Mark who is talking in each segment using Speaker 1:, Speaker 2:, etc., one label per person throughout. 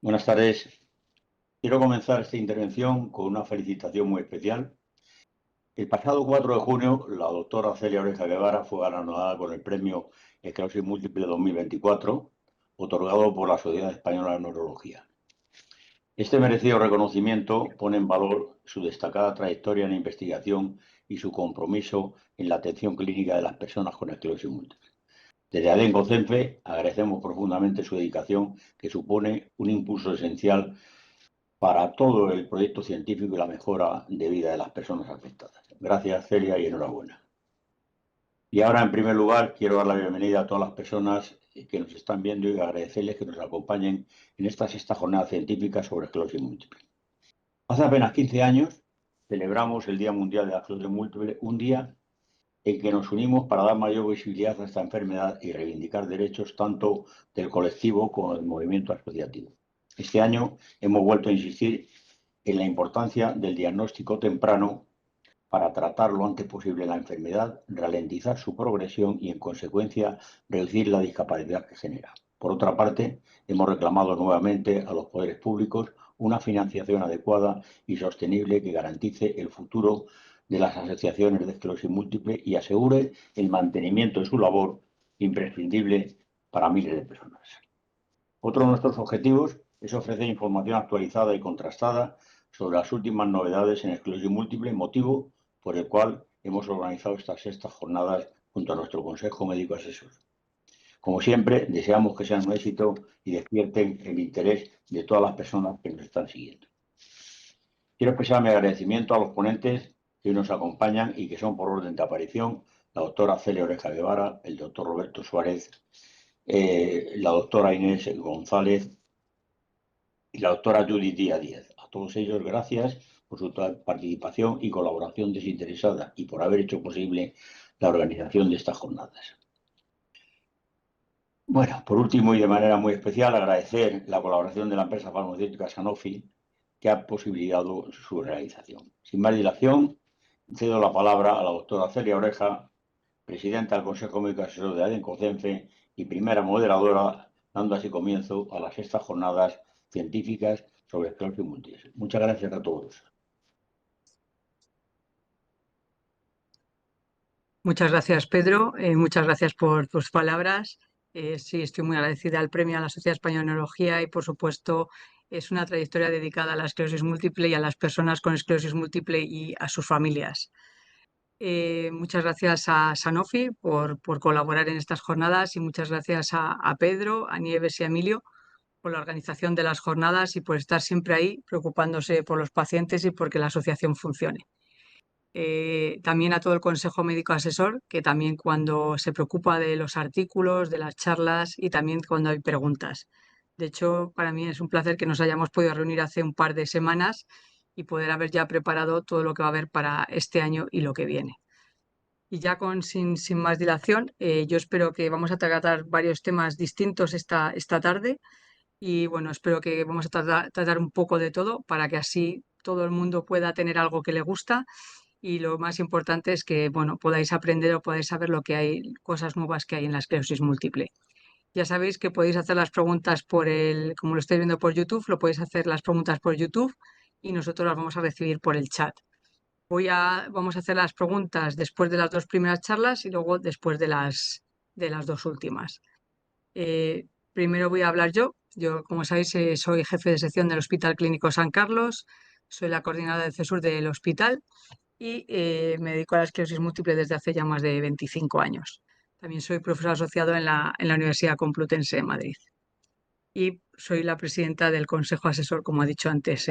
Speaker 1: Buenas tardes. Quiero comenzar esta intervención con una felicitación muy especial. El pasado 4 de junio, la doctora Celia Oreja Guevara fue galardonada con el premio Esclerosis Múltiple 2024, otorgado por la Sociedad Española de Neurología. Este merecido reconocimiento pone en valor su destacada trayectoria en la investigación y su compromiso en la atención clínica de las personas con esclerosis múltiple. Desde ADEN CONCENFE agradecemos profundamente su dedicación, que supone un impulso esencial para todo el proyecto científico y la mejora de vida de las personas afectadas. Gracias, Celia, y enhorabuena. Y ahora, en primer lugar, quiero dar la bienvenida a todas las personas que nos están viendo y agradecerles que nos acompañen en esta sexta jornada científica sobre esclerosis múltiple. Hace apenas 15 años celebramos el Día Mundial de la Esclerosis Múltiple, un día en que nos unimos para dar mayor visibilidad a esta enfermedad y reivindicar derechos tanto del colectivo como del movimiento asociativo. Este año hemos vuelto a insistir en la importancia del diagnóstico temprano para tratar lo antes posible la enfermedad, ralentizar su progresión y, en consecuencia, reducir la discapacidad que genera. Por otra parte, hemos reclamado nuevamente a los poderes públicos una financiación adecuada y sostenible que garantice el futuro de las asociaciones de esclerosis múltiple y asegure el mantenimiento de su labor imprescindible para miles de personas. Otro de nuestros objetivos es ofrecer información actualizada y contrastada sobre las últimas novedades en esclerosis múltiple, motivo por el cual hemos organizado estas sextas jornadas junto a nuestro Consejo Médico Asesor. Como siempre, deseamos que sean un éxito y despierten el interés de todas las personas que nos están siguiendo. Quiero expresar mi agradecimiento a los ponentes que hoy nos acompañan y que son por orden de aparición: la doctora Celia Oreja Guevara, el doctor Roberto Suárez, la doctora Inés González y la doctora Judith Díaz. A todos ellos, gracias por su participación y colaboración desinteresada y por haber hecho posible la organización de estas jornadas. Bueno, por último y de manera muy especial, agradecer la colaboración de la empresa farmacéutica Sanofi, que ha posibilitado su realización. Sin más dilación, cedo la palabra a la doctora Celia Oreja, presidenta del Consejo Médico Asesor de ADEN CONCENFE y primera moderadora, dando así comienzo a las sextas jornadas científicas sobre esclerosis múltiple. Muchas gracias a todos.
Speaker 2: Muchas gracias, Pedro. Muchas gracias por tus palabras. Sí, estoy muy agradecida al premio a la Sociedad Española de Neurología y, por supuesto, es una trayectoria dedicada a la esclerosis múltiple y a las personas con esclerosis múltiple y a sus familias. Muchas gracias a Sanofi por colaborar en estas jornadas y muchas gracias a Pedro, a Nieves y a Emilio por la organización de las jornadas y por estar siempre ahí preocupándose por los pacientes y porque la asociación funcione. También a todo el Consejo Médico Asesor, que también cuando se preocupa de los artículos, de las charlas y también cuando hay preguntas. De hecho, para mí es un placer que nos hayamos podido reunir hace un par de semanas y poder haber ya preparado todo lo que va a haber para este año y lo que viene. Y ya sin más dilación, yo espero que vamos a tratar varios temas distintos esta tarde y bueno, espero que vamos a tratar un poco de todo para que así todo el mundo pueda tener algo que le gusta y lo más importante es que bueno, podáis aprender o podáis saber lo que hay, cosas nuevas que hay en la esclerosis múltiple. Ya sabéis que podéis hacer las preguntas como lo estáis viendo por YouTube, lo podéis hacer las preguntas por YouTube y nosotros las vamos a recibir por el chat. Vamos a hacer las preguntas después de las dos primeras charlas y luego después de las dos últimas. Primero voy a hablar yo. Yo, como sabéis, soy jefe de sección del Hospital Clínico San Carlos, soy la coordinadora del CESUR del hospital y me dedico a la esclerosis múltiple desde hace ya más de 25 años. También soy profesor asociado en la Universidad Complutense de Madrid y soy la presidenta del Consejo Asesor, como ha dicho antes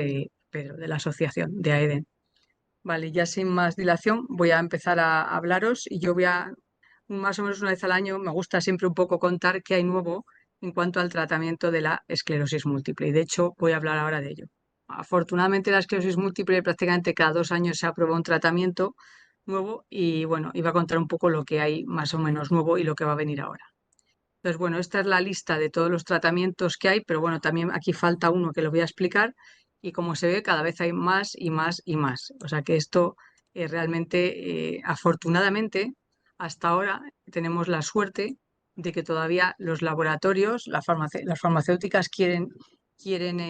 Speaker 2: Pedro, de la asociación de AEDEN. Vale, ya sin más dilación voy a empezar a hablaros y yo más o menos una vez al año, me gusta siempre un poco contar qué hay nuevo en cuanto al tratamiento de la esclerosis múltiple y de hecho voy a hablar ahora de ello. Afortunadamente la esclerosis múltiple prácticamente cada 2 años se aprueba un tratamiento nuevo y bueno, iba a contar un poco lo que hay más o menos nuevo y lo que va a venir ahora. Entonces, bueno, esta es la lista de todos los tratamientos que hay, pero bueno, también aquí falta uno que lo voy a explicar y como se ve, cada vez hay más y más y más. O sea que esto realmente, afortunadamente, hasta ahora tenemos la suerte de que todavía los laboratorios, las farmacéuticas quieren quieren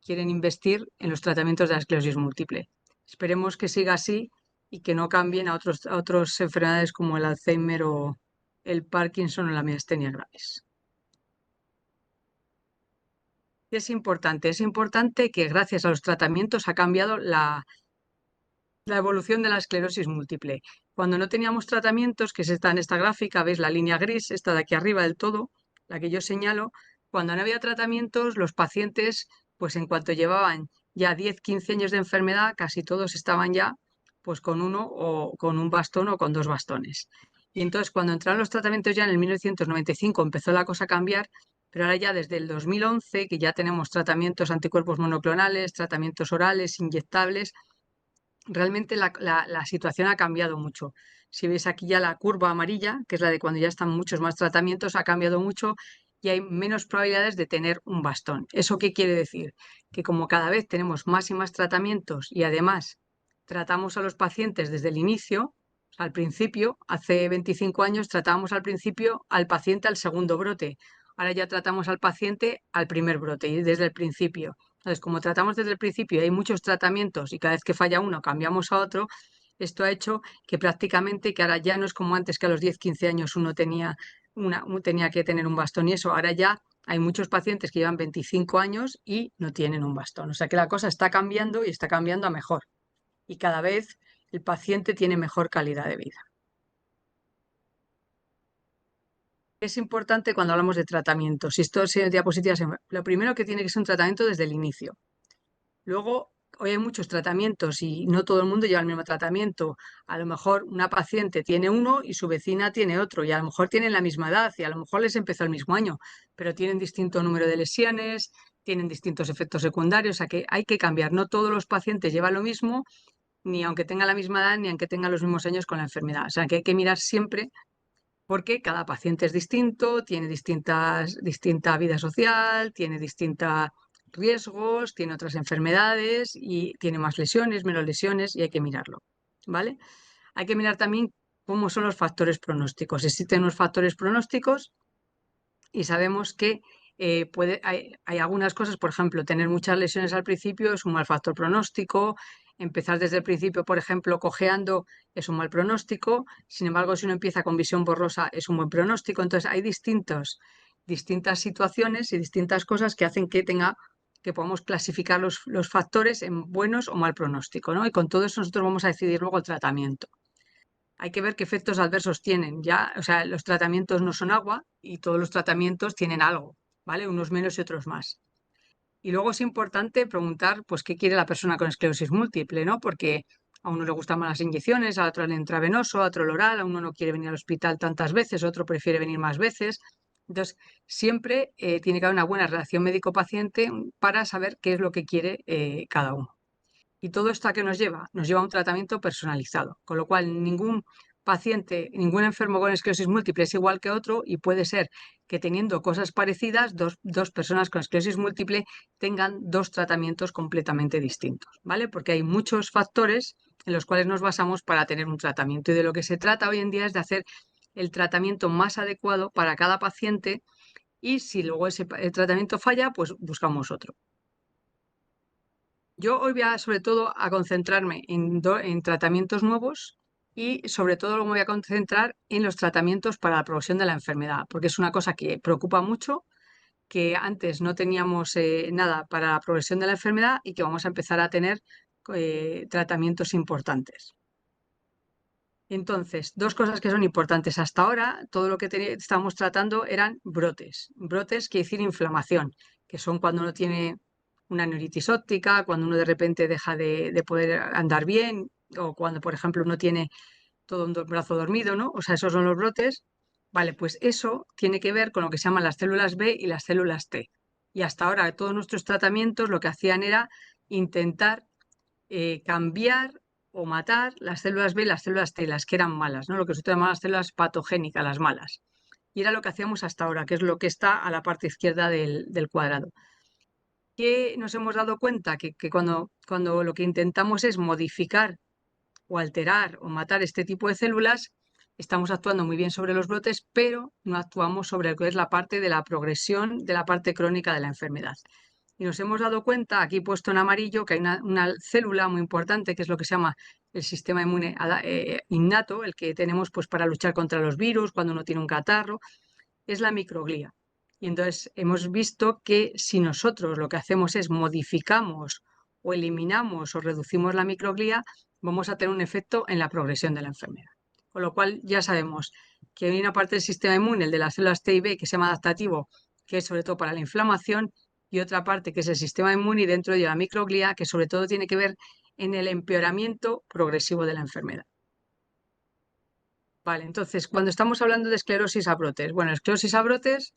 Speaker 2: investir en los tratamientos de la esclerosis múltiple. Esperemos que siga así y que no cambien a otras enfermedades como el Alzheimer o el Parkinson o la miastenia gravis. Es importante que gracias a los tratamientos ha cambiado la evolución de la esclerosis múltiple. Cuando no teníamos tratamientos, que está en esta gráfica, veis la línea gris, esta de aquí arriba del todo, la que yo señalo, cuando no había tratamientos, los pacientes, pues en cuanto llevaban ya 10, 15 años de enfermedad, casi todos estaban ya pues con uno o con un bastón o con dos bastones. Y entonces cuando entraron los tratamientos ya en el 1995 empezó la cosa a cambiar, pero ahora ya desde el 2011, que ya tenemos tratamientos anticuerpos monoclonales, tratamientos orales, inyectables, realmente la situación ha cambiado mucho. Si veis aquí ya la curva amarilla, que es la de cuando ya están muchos más tratamientos, ha cambiado mucho y hay menos probabilidades de tener un bastón. ¿Eso qué quiere decir? Que como cada vez tenemos más y más tratamientos y además tratamos a los pacientes desde el inicio, al principio, hace 25 años tratábamos al principio al paciente al segundo brote. Ahora ya tratamos al paciente al primer brote y desde el principio. Entonces, como tratamos desde el principio y hay muchos tratamientos y cada vez que falla uno cambiamos a otro, esto ha hecho que prácticamente, que ahora ya no es como antes que a los 10, 15 años uno tenía que tener un bastón y eso, ahora ya hay muchos pacientes que llevan 25 años y no tienen un bastón. O sea que la cosa está cambiando y está cambiando a mejor. Y cada vez el paciente tiene mejor calidad de vida. Es importante cuando hablamos de tratamientos. Si esto se diapositivas, lo primero que tiene que ser un tratamiento desde el inicio. Luego, hoy hay muchos tratamientos y no todo el mundo lleva el mismo tratamiento. A lo mejor una paciente tiene uno y su vecina tiene otro, y a lo mejor tienen la misma edad y a lo mejor les empezó el mismo año, pero tienen distinto número de lesiones, tienen distintos efectos secundarios, o sea que hay que cambiar. No todos los pacientes llevan lo mismo, ni aunque tengan la misma edad, ni aunque tengan los mismos años con la enfermedad. O sea que hay que mirar siempre porque cada paciente es distinto, tiene distinta vida social, tiene distintos riesgos, tiene otras enfermedades y tiene más lesiones, menos lesiones y hay que mirarlo, ¿vale? Hay que mirar también cómo son los factores pronósticos. Existen unos factores pronósticos y sabemos que hay algunas cosas, por ejemplo, tener muchas lesiones al principio es un mal factor pronóstico, empezar desde el principio, por ejemplo, cojeando es un mal pronóstico, sin embargo, si uno empieza con visión borrosa es un buen pronóstico, entonces hay distintas situaciones y distintas cosas que hacen que podamos clasificar los factores en buenos o mal pronóstico, ¿no? Y con todo eso nosotros vamos a decidir luego el tratamiento. Hay que ver qué efectos adversos tienen. Ya, o sea, los tratamientos no son agua y todos los tratamientos tienen algo, ¿vale? Unos menos y otros más. Y luego es importante preguntar, pues, qué quiere la persona con esclerosis múltiple, ¿no? Porque a uno le gustan más las inyecciones, a otro el intravenoso, a otro el oral, a uno no quiere venir al hospital tantas veces, a otro prefiere venir más veces. Entonces, siempre tiene que haber una buena relación médico-paciente para saber qué es lo que quiere cada uno. ¿Y todo esto a qué nos lleva? Nos lleva a un tratamiento personalizado, con lo cual ningún paciente, ningún enfermo con esclerosis múltiple es igual que otro y puede ser que teniendo cosas parecidas, dos personas con esclerosis múltiple tengan dos tratamientos completamente distintos, ¿vale? Porque hay muchos factores en los cuales nos basamos para tener un tratamiento y de lo que se trata hoy en día es de hacer el tratamiento más adecuado para cada paciente y si luego el tratamiento falla, pues buscamos otro. Yo hoy voy sobre todo a concentrarme en tratamientos nuevos y sobre todo me voy a concentrar en los tratamientos para la progresión de la enfermedad, porque es una cosa que preocupa mucho, que antes no teníamos nada para la progresión de la enfermedad y que vamos a empezar a tener tratamientos importantes. Entonces, dos cosas que son importantes. Hasta ahora, todo lo que estábamos tratando eran brotes. Brotes quiere decir inflamación, que son cuando uno tiene una neuritis óptica, cuando uno de repente deja de poder andar bien, o cuando, por ejemplo, uno tiene todo un brazo dormido, ¿no? O sea, esos son los brotes. Vale, pues eso tiene que ver con lo que se llaman las células B y las células T. Y hasta ahora todos nuestros tratamientos lo que hacían era intentar cambiar o matar las células B y las células T, las que eran malas, ¿no? Lo que nosotros llamamos las células patogénicas, las malas. Y era lo que hacíamos hasta ahora, que es lo que está a la parte izquierda del cuadrado. ¿Qué nos hemos dado cuenta? Que cuando lo que intentamos es modificar o alterar o matar este tipo de células, estamos actuando muy bien sobre los brotes, pero no actuamos sobre lo que es la parte de la progresión, de la parte crónica de la enfermedad. y nos hemos dado cuenta, aquí puesto en amarillo, que hay una célula muy importante, que es lo que se llama el sistema inmune innato, el que tenemos pues, para luchar contra los virus, cuando uno tiene un catarro, es la microglía. Y entonces hemos visto que si nosotros lo que hacemos es modificamos o eliminamos o reducimos la microglía, vamos a tener un efecto en la progresión de la enfermedad. Con lo cual ya sabemos que hay una parte del sistema inmune, el de las células T y B, que se llama adaptativo, que es sobre todo para la inflamación, y otra parte que es el sistema inmune y dentro de la microglía, que sobre todo tiene que ver en el empeoramiento progresivo de la enfermedad. Vale, entonces, cuando estamos hablando de esclerosis a brotes, bueno, esclerosis a brotes,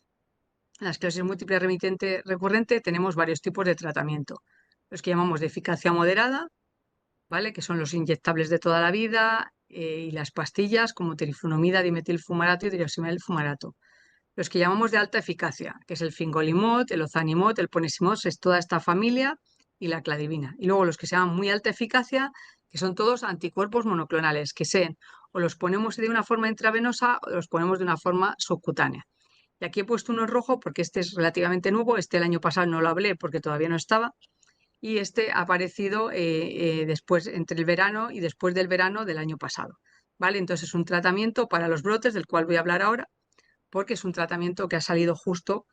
Speaker 2: la esclerosis múltiple remitente recurrente, tenemos varios tipos de tratamiento. Los que llamamos de eficacia moderada, ¿vale? Que son los inyectables de toda la vida y las pastillas como teriflunomida, dimetilfumarato y diroximel fumarato. Los que llamamos de alta eficacia, que es el fingolimod, el ozanimod, el ponesimod, es toda esta familia y la cladribina. Y luego los que se llaman muy alta eficacia, que son todos anticuerpos monoclonales, que sean o los ponemos de una forma intravenosa o los ponemos de una forma subcutánea. Y aquí he puesto uno en rojo porque este es relativamente nuevo, este el año pasado no lo hablé porque todavía no estaba, y este ha aparecido después, entre el verano y después del verano del año pasado. ¿Vale? Entonces es un tratamiento para los brotes, del cual voy a hablar ahora, porque es un tratamiento que ha salido justo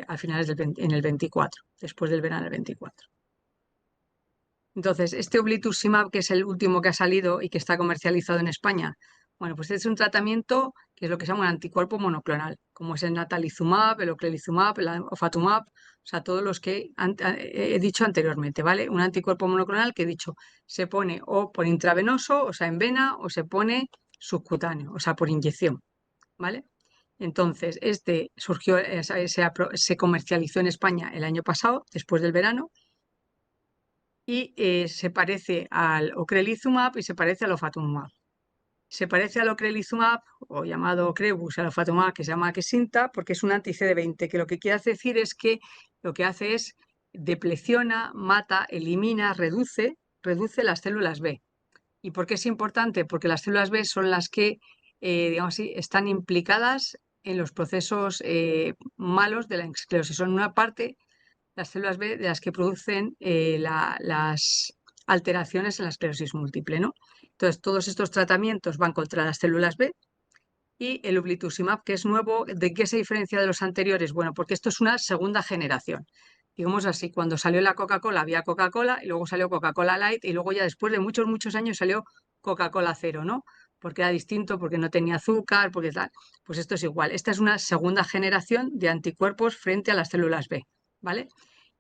Speaker 2: a finales en el 24, después del verano del 24. Entonces, este oblituzumab, que es el último que ha salido y que está comercializado en España, bueno, pues es un tratamiento que es lo que se llama un anticuerpo monoclonal, como es el natalizumab, el ocrelizumab, el ofatumab, o sea, todos los que he dicho anteriormente, ¿vale? Un anticuerpo monoclonal que he dicho se pone o por intravenoso, o sea, en vena, o se pone subcutáneo, o sea, por inyección, ¿vale? Entonces, este surgió, se comercializó en España el año pasado, después del verano, y se parece al ocrelizumab y se parece al ofatumumab. Se parece al ocrelizumab, o llamado Ocrevus, al ofatumumab, que se llama Kesimpta, porque es un anti-CD20, que lo que quiere decir es que lo que hace es depleciona, mata, elimina, reduce las células B. ¿Y por qué es importante? Porque las células B son las que, digamos así, están implicadas en los procesos malos de la esclerosis. Son una parte, las células B, de las que producen las alteraciones en la esclerosis múltiple, ¿no? Entonces, todos estos tratamientos van contra las células B y el ublituximab, que es nuevo, ¿de qué se diferencia de los anteriores? Bueno, porque esto es una segunda generación. Digamos así, cuando salió la Coca-Cola había Coca-Cola y luego salió Coca-Cola Light y luego ya después de muchos, muchos años salió Coca-Cola Cero, ¿no? Porque era distinto, porque no tenía azúcar, porque tal. Pues esto es igual. Esta es una segunda generación de anticuerpos frente a las células B, ¿vale?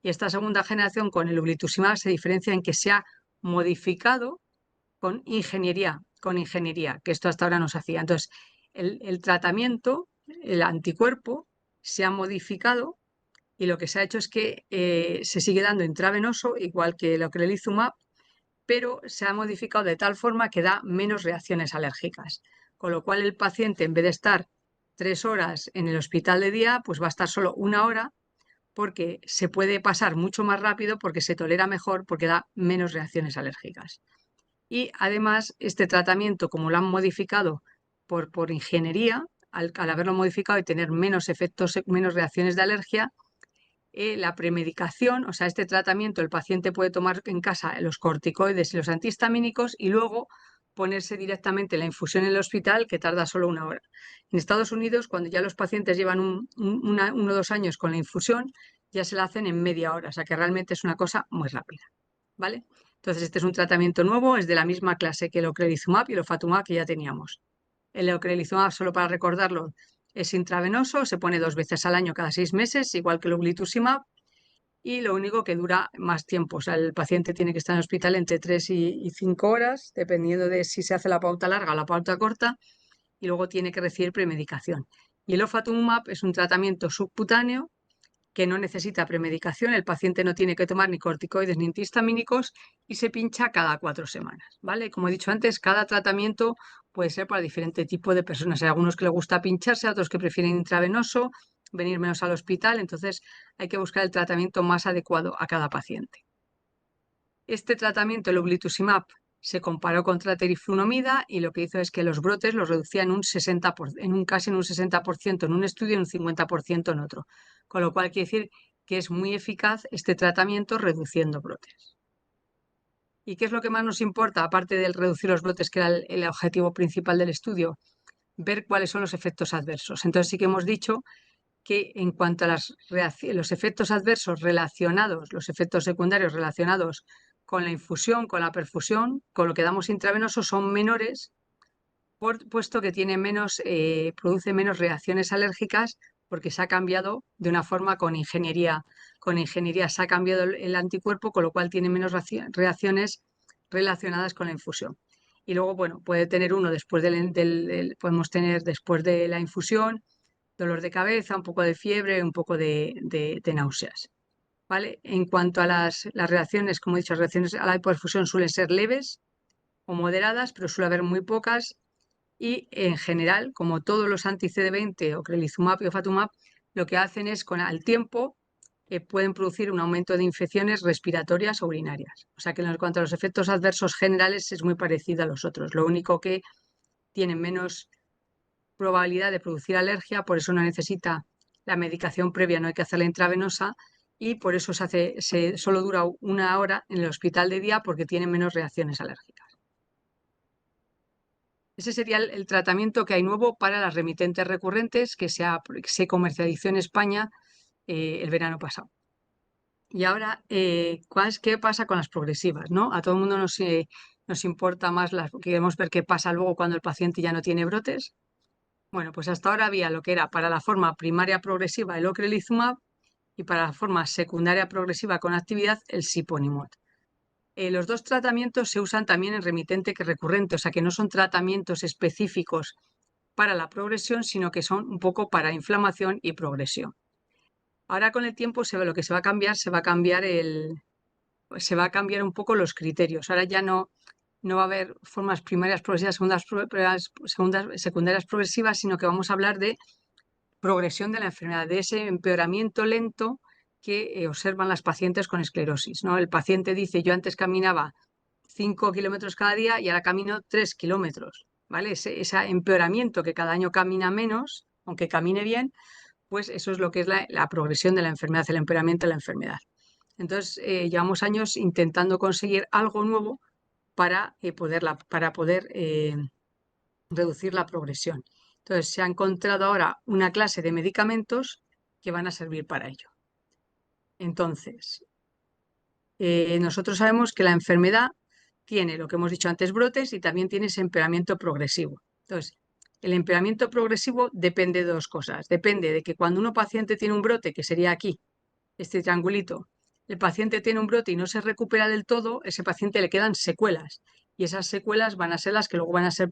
Speaker 2: Y esta segunda generación con el ublituximab se diferencia en que se ha modificado con ingeniería, que esto hasta ahora no se hacía. Entonces, el tratamiento, el anticuerpo, se ha modificado y lo que se ha hecho es que se sigue dando intravenoso, igual que el ocrelizumab, pero se ha modificado de tal forma que da menos reacciones alérgicas. Con lo cual el paciente, en vez de estar 3 horas en el hospital de día, pues va a estar solo 1 hora porque se puede pasar mucho más rápido, porque se tolera mejor, porque da menos reacciones alérgicas. Y además, este tratamiento, como lo han modificado por ingeniería, al haberlo modificado y tener menos efectos, menos reacciones de alergia, la premedicación, o sea, este tratamiento el paciente puede tomar en casa los corticoides y los antihistamínicos y luego ponerse directamente la infusión en el hospital, que tarda solo 1 hora. En Estados Unidos, cuando ya los pacientes llevan 1 o 2 años con la infusión, ya se la hacen en media hora, o sea que realmente es una cosa muy rápida, ¿vale? Entonces, este es un tratamiento nuevo, es de la misma clase que el ocrelizumab y el ofatumumab que ya teníamos. El ocrelizumab, solo para recordarlo, es intravenoso, se pone 2 veces al año cada 6 meses, igual que el oblituzumab, y lo único que dura más tiempo. O sea, el paciente tiene que estar en el hospital entre 3 y 5 horas, dependiendo de si se hace la pauta larga o la pauta corta, y luego tiene que recibir premedicación. Y el ofatumumab es un tratamiento subcutáneo que no necesita premedicación, el paciente no tiene que tomar ni corticoides ni antihistamínicos y se pincha cada 4 semanas, ¿vale? Como he dicho antes, cada tratamiento puede ser para diferente tipo de personas. Hay algunos que les gusta pincharse, otros que prefieren intravenoso, venir menos al hospital, entonces hay que buscar el tratamiento más adecuado a cada paciente. Este tratamiento, el oblituzumab, se comparó contra teriflunomida y lo que hizo es que los brotes los reducía en un 60%, casi en un 60% en un estudio y en un 50% en otro. Con lo cual quiere decir que es muy eficaz este tratamiento reduciendo brotes. ¿Y qué es lo que más nos importa, aparte del reducir los brotes, que era el objetivo principal del estudio? Ver cuáles son los efectos adversos. Entonces sí que hemos dicho que en cuanto a los efectos adversos relacionados, los efectos secundarios relacionados con la infusión, con la perfusión, con lo que damos intravenoso, son menores, puesto que produce menos reacciones alérgicas, porque se ha cambiado de una forma con ingeniería. Con ingeniería se ha cambiado el anticuerpo, con lo cual tiene menos reacciones relacionadas con la infusión. Y luego, bueno, puede tener uno después podemos tener después de la infusión dolor de cabeza, un poco de fiebre, un poco de náuseas. ¿Vale? En cuanto a las reacciones, como he dicho, las reacciones a la hipoperfusión suelen ser leves o moderadas, pero suele haber muy pocas. Y en general, como todos los anti-CD20 o crelizumab y ofatumab, lo que hacen es, al tiempo, pueden producir un aumento de infecciones respiratorias o urinarias. O sea que en cuanto a los efectos adversos generales es muy parecido a los otros. Lo único que tienen menos probabilidad de producir alergia, por eso no necesita la medicación previa, no hay que hacerla intravenosa y por eso solo dura 1 hora en el hospital de día porque tiene menos reacciones alérgicas. Ese sería el tratamiento que hay nuevo para las remitentes recurrentes que se comercializó en España el verano pasado. Y ahora, ¿qué pasa con las progresivas? ¿No? A todo el mundo nos importa más, queremos ver qué pasa luego cuando el paciente ya no tiene brotes. Bueno, pues hasta ahora había lo que era para la forma primaria progresiva el ocrelizumab y para la forma secundaria progresiva con actividad el siponimod. Los dos tratamientos se usan también en remitente que recurrente, o sea que no son tratamientos específicos para la progresión, sino que son un poco para inflamación y progresión. Ahora con el tiempo lo que se va a cambiar, se va a cambiar un poco los criterios. Ahora ya no va a haber formas primarias progresivas, secundarias progresivas, sino que vamos a hablar de progresión de la enfermedad, de ese empeoramiento lento que observan las pacientes con esclerosis, ¿no? El paciente dice, yo antes caminaba 5 kilómetros cada día y ahora camino 3 kilómetros, ¿vale? Ese empeoramiento que cada año camina menos, aunque camine bien, pues eso es lo que es la progresión de la enfermedad, el empeoramiento de la enfermedad. Entonces, llevamos años intentando conseguir algo nuevo para poder reducir la progresión. Entonces, se ha encontrado ahora una clase de medicamentos que van a servir para ello. Entonces, nosotros sabemos que la enfermedad tiene lo que hemos dicho antes, brotes, y también tiene ese empeoramiento progresivo. Entonces, el empeoramiento progresivo depende de dos cosas. Depende de que cuando un paciente tiene un brote, que sería aquí, este triangulito, el paciente tiene un brote y no se recupera del todo, ese paciente le quedan secuelas. Y esas secuelas van a ser las que luego van a ser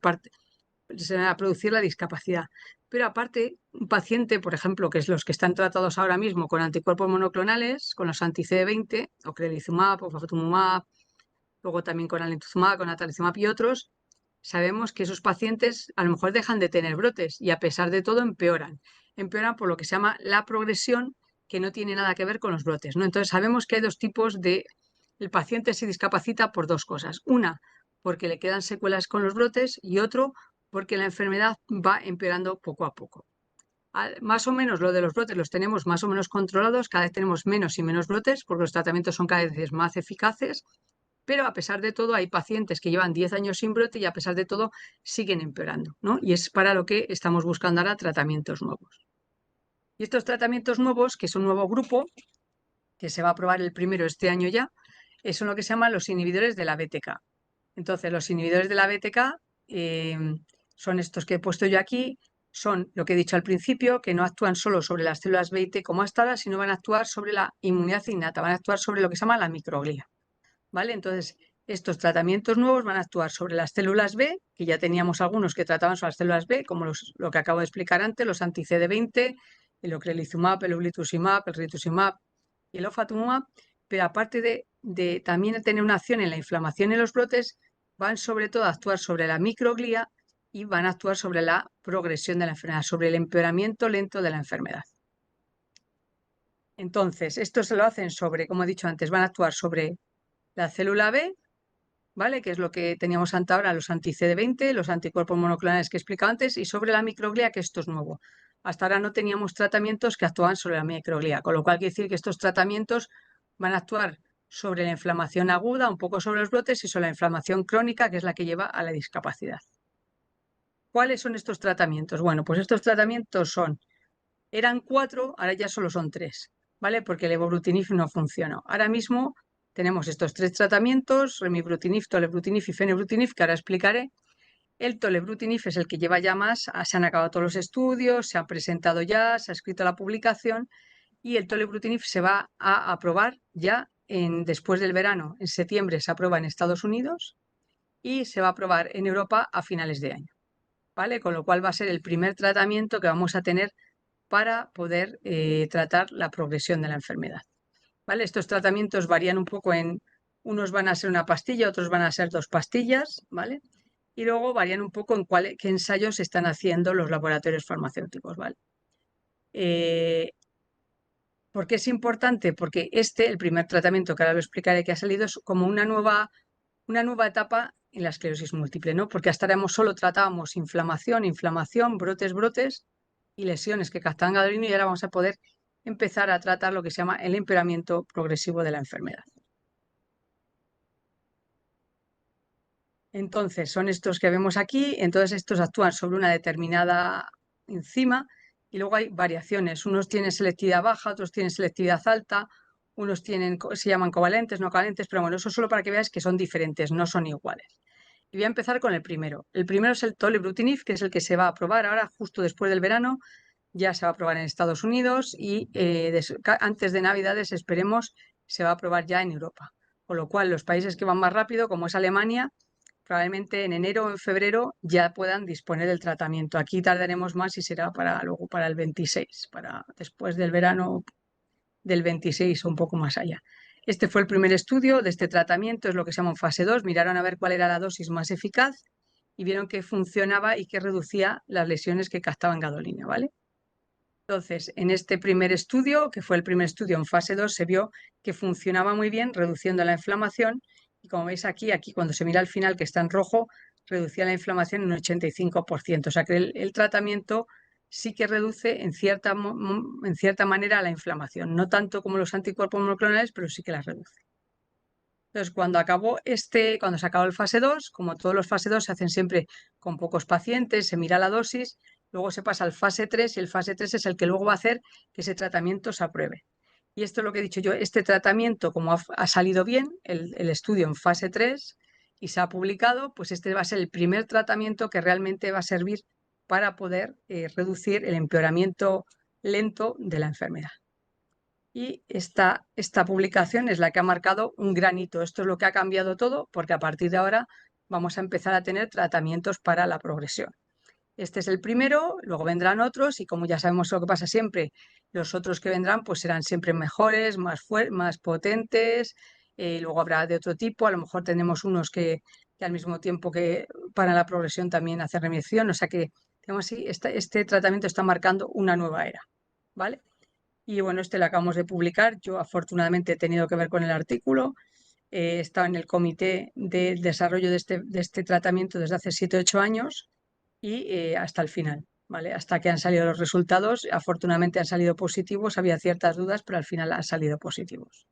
Speaker 2: se va a producir la discapacidad. Pero aparte, un paciente, por ejemplo, que es los que están tratados ahora mismo con anticuerpos monoclonales, con los anti-CD20, o credelizumab, o ofatumumab, luego también con alemtuzumab, con natalizumab y otros, sabemos que esos pacientes a lo mejor dejan de tener brotes y a pesar de todo empeoran. Empeoran por lo que se llama la progresión, que no tiene nada que ver con los brotes, ¿no? Entonces sabemos que hay dos tipos de... El paciente se discapacita por dos cosas. Una, porque le quedan secuelas con los brotes y otro, porque la enfermedad va empeorando poco a poco. Más o menos lo de los brotes los tenemos más o menos controlados, cada vez tenemos menos y menos brotes porque los tratamientos son cada vez más eficaces, pero a pesar de todo hay pacientes que llevan 10 años sin brote y a pesar de todo siguen empeorando, ¿no? Y es para lo que estamos buscando ahora tratamientos nuevos. Y estos tratamientos nuevos, que es un nuevo grupo, que se va a aprobar el primero este año ya, son lo que se llaman los inhibidores de la BTK. Entonces, los inhibidores de la BTK son estos que he puesto yo aquí, son lo que he dicho al principio, que no actúan solo sobre las células B y T como hasta ahora, sino van a actuar sobre la inmunidad innata, van a actuar sobre lo que se llama la microglía. ¿Vale? Entonces, estos tratamientos nuevos van a actuar sobre las células B, que ya teníamos algunos que trataban sobre las células B, como lo que acabo de explicar antes, los anti-CD20, el ocrelizumab, el ublituximab, el rituximab y el ofatumumab, pero aparte de también tener una acción en la inflamación y los brotes, van sobre todo a actuar sobre la microglía y van a actuar sobre la progresión de la enfermedad, sobre el empeoramiento lento de la enfermedad. Entonces, esto se lo hacen sobre, como he dicho antes, van a actuar sobre la célula B, ¿vale? Que es lo que teníamos hasta ahora, los anti-CD20, los anticuerpos monoclonales que he explicado antes, y sobre la microglía, que esto es nuevo. Hasta ahora no teníamos tratamientos que actuaban sobre la microglía, con lo cual quiere decir que estos tratamientos van a actuar sobre la inflamación aguda, un poco sobre los brotes y sobre la inflamación crónica, que es la que lleva a la discapacidad. ¿Cuáles son estos tratamientos? Bueno, pues estos tratamientos eran 4, ahora ya solo son 3, ¿vale? Porque el evobrutinib no funcionó. Ahora mismo tenemos estos 3 tratamientos, remibrutinib, tolebrutinib y fenebrutinib, que ahora explicaré. El tolebrutinib es el que lleva ya más, se han acabado todos los estudios, se ha presentado ya, se ha escrito la publicación y el tolebrutinib se va a aprobar ya después del verano. En septiembre se aprueba en Estados Unidos y se va a aprobar en Europa a finales de año, ¿vale? Con lo cual va a ser el primer tratamiento que vamos a tener para poder tratar la progresión de la enfermedad, ¿vale? Estos tratamientos varían un poco unos van a ser una pastilla, otros van a ser 2 pastillas, ¿vale? Y luego varían un poco en qué ensayos están haciendo los laboratorios farmacéuticos, ¿vale? ¿Por qué es importante? Porque el primer tratamiento que ahora lo explicaré que ha salido, es como una nueva etapa en la esclerosis múltiple, ¿no? Porque hasta ahora solo tratábamos inflamación, brotes y lesiones que captaban gadolino y ahora vamos a poder empezar a tratar lo que se llama el empeoramiento progresivo de la enfermedad. Entonces, son estos que vemos aquí, entonces estos actúan sobre una determinada enzima y luego hay variaciones. Unos tienen selectividad baja, otros tienen selectividad alta, unos se llaman covalentes, no covalentes, pero bueno, eso solo para que veáis que son diferentes, no son iguales. Y voy a empezar con el primero. El primero es el tolebrutinib, que es el que se va a aprobar ahora justo después del verano, ya se va a aprobar en Estados Unidos y antes de Navidades, esperemos, se va a aprobar ya en Europa. Con lo cual, los países que van más rápido, como es Alemania, probablemente en enero o en febrero ya puedan disponer del tratamiento. Aquí tardaremos más y será luego para el 26, para después del verano del 26 o un poco más allá. Este fue el primer estudio de este tratamiento, es lo que se llama fase 2. Miraron a ver cuál era la dosis más eficaz y vieron que funcionaba y que reducía las lesiones que captaban gadolina, ¿vale? Entonces, en este primer estudio, que fue el primer estudio en fase 2, se vio que funcionaba muy bien reduciendo la inflamación y como veis aquí cuando se mira al final que está en rojo, reducía la inflamación en un 85%. O sea que el tratamiento sí que reduce en cierta manera la inflamación, no tanto como los anticuerpos monoclonales, pero sí que la reduce. Entonces, cuando se acabó el fase 2, como todos los fase 2 se hacen siempre con pocos pacientes, se mira la dosis, luego se pasa al fase 3 y el fase 3 es el que luego va a hacer que ese tratamiento se apruebe. Y esto es lo que he dicho yo, este tratamiento, como ha salido bien, el estudio en fase 3 y se ha publicado, pues este va a ser el primer tratamiento que realmente va a servir para poder reducir el empeoramiento lento de la enfermedad. Y esta publicación es la que ha marcado un gran hito. Esto es lo que ha cambiado todo, porque a partir de ahora vamos a empezar a tener tratamientos para la progresión. Este es el primero, luego vendrán otros y como ya sabemos lo que pasa siempre, los otros que vendrán pues serán siempre mejores, más potentes, luego habrá de otro tipo, a lo mejor tenemos unos que al mismo tiempo que para la progresión también hacen remisión, o sea que digamos así, este tratamiento está marcando una nueva era, ¿vale? Y bueno, este lo acabamos de publicar. Yo afortunadamente he tenido que ver con el artículo. He estado en el comité de desarrollo de este tratamiento desde hace 7 o 8 años y hasta el final, ¿vale? Hasta que han salido los resultados. Afortunadamente han salido positivos. Había ciertas dudas, pero al final han salido positivos.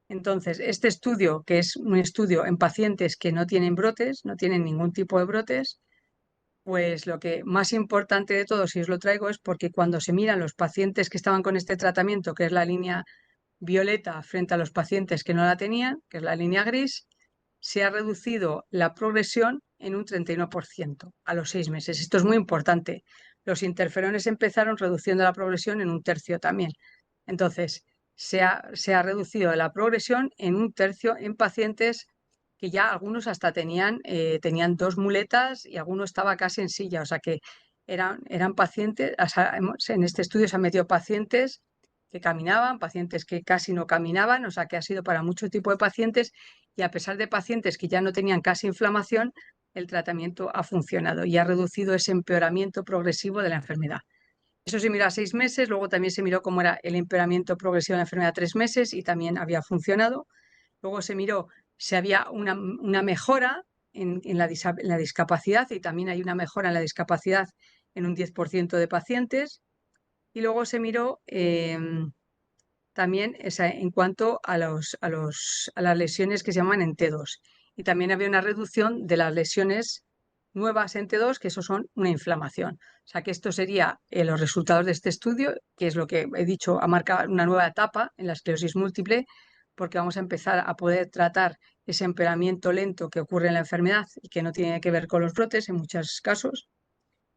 Speaker 2: Entonces, este estudio, que es un estudio en pacientes que no tienen brotes, no tienen ningún tipo de brotes, pues lo que más importante de todo, si os lo traigo, es porque cuando se miran los pacientes que estaban con este tratamiento, que es la línea violeta, frente a los pacientes que no la tenían, que es la línea gris, se ha reducido la progresión en un 31% a los 6 meses. Esto es muy importante. Los interferones empezaron reduciendo la progresión en un tercio también. Entonces, se ha reducido la progresión en un tercio en pacientes que ya algunos hasta tenían 2 muletas y alguno estaba casi en silla, o sea que eran pacientes, en este estudio se han metido pacientes que caminaban, pacientes que casi no caminaban, o sea que ha sido para mucho tipo de pacientes y a pesar de pacientes que ya no tenían casi inflamación, el tratamiento ha funcionado y ha reducido ese empeoramiento progresivo de la enfermedad. Eso se miró a 6 meses, luego también se miró cómo era el empeoramiento progresivo de la enfermedad a 3 meses y también había funcionado. Luego se miró si había una mejora en la discapacidad y también hay una mejora en la discapacidad en un 10% de pacientes. Y luego se miró también en cuanto a las lesiones que se llaman en T2. Y también había una reducción de las lesiones nuevas en T2, que eso son una inflamación. O sea que esto sería los resultados de este estudio, que es lo que he dicho, ha marcado una nueva etapa en la esclerosis múltiple, porque vamos a empezar a poder tratar ese empeoramiento lento que ocurre en la enfermedad y que no tiene que ver con los brotes en muchos casos.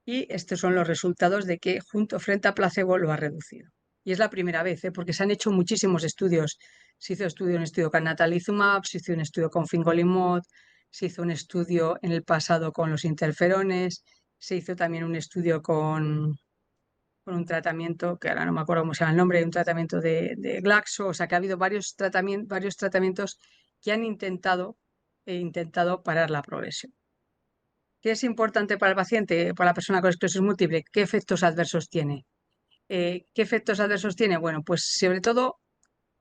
Speaker 2: Y estos son los resultados de que frente a placebo lo ha reducido. Y es la primera vez, porque se han hecho muchísimos estudios. Se hizo un estudio con natalizumab, se hizo un estudio con fingolimod, se hizo un estudio en el pasado con los interferones, se hizo también un estudio con un tratamiento, que ahora no me acuerdo cómo se llama el nombre, un tratamiento de Glaxo. O sea que ha habido varios tratamientos que han intentado parar la progresión. ¿Qué es importante para el paciente, para la persona con esclerosis múltiple? ¿Qué efectos adversos tiene? ¿Qué efectos adversos tiene? Bueno, pues sobre todo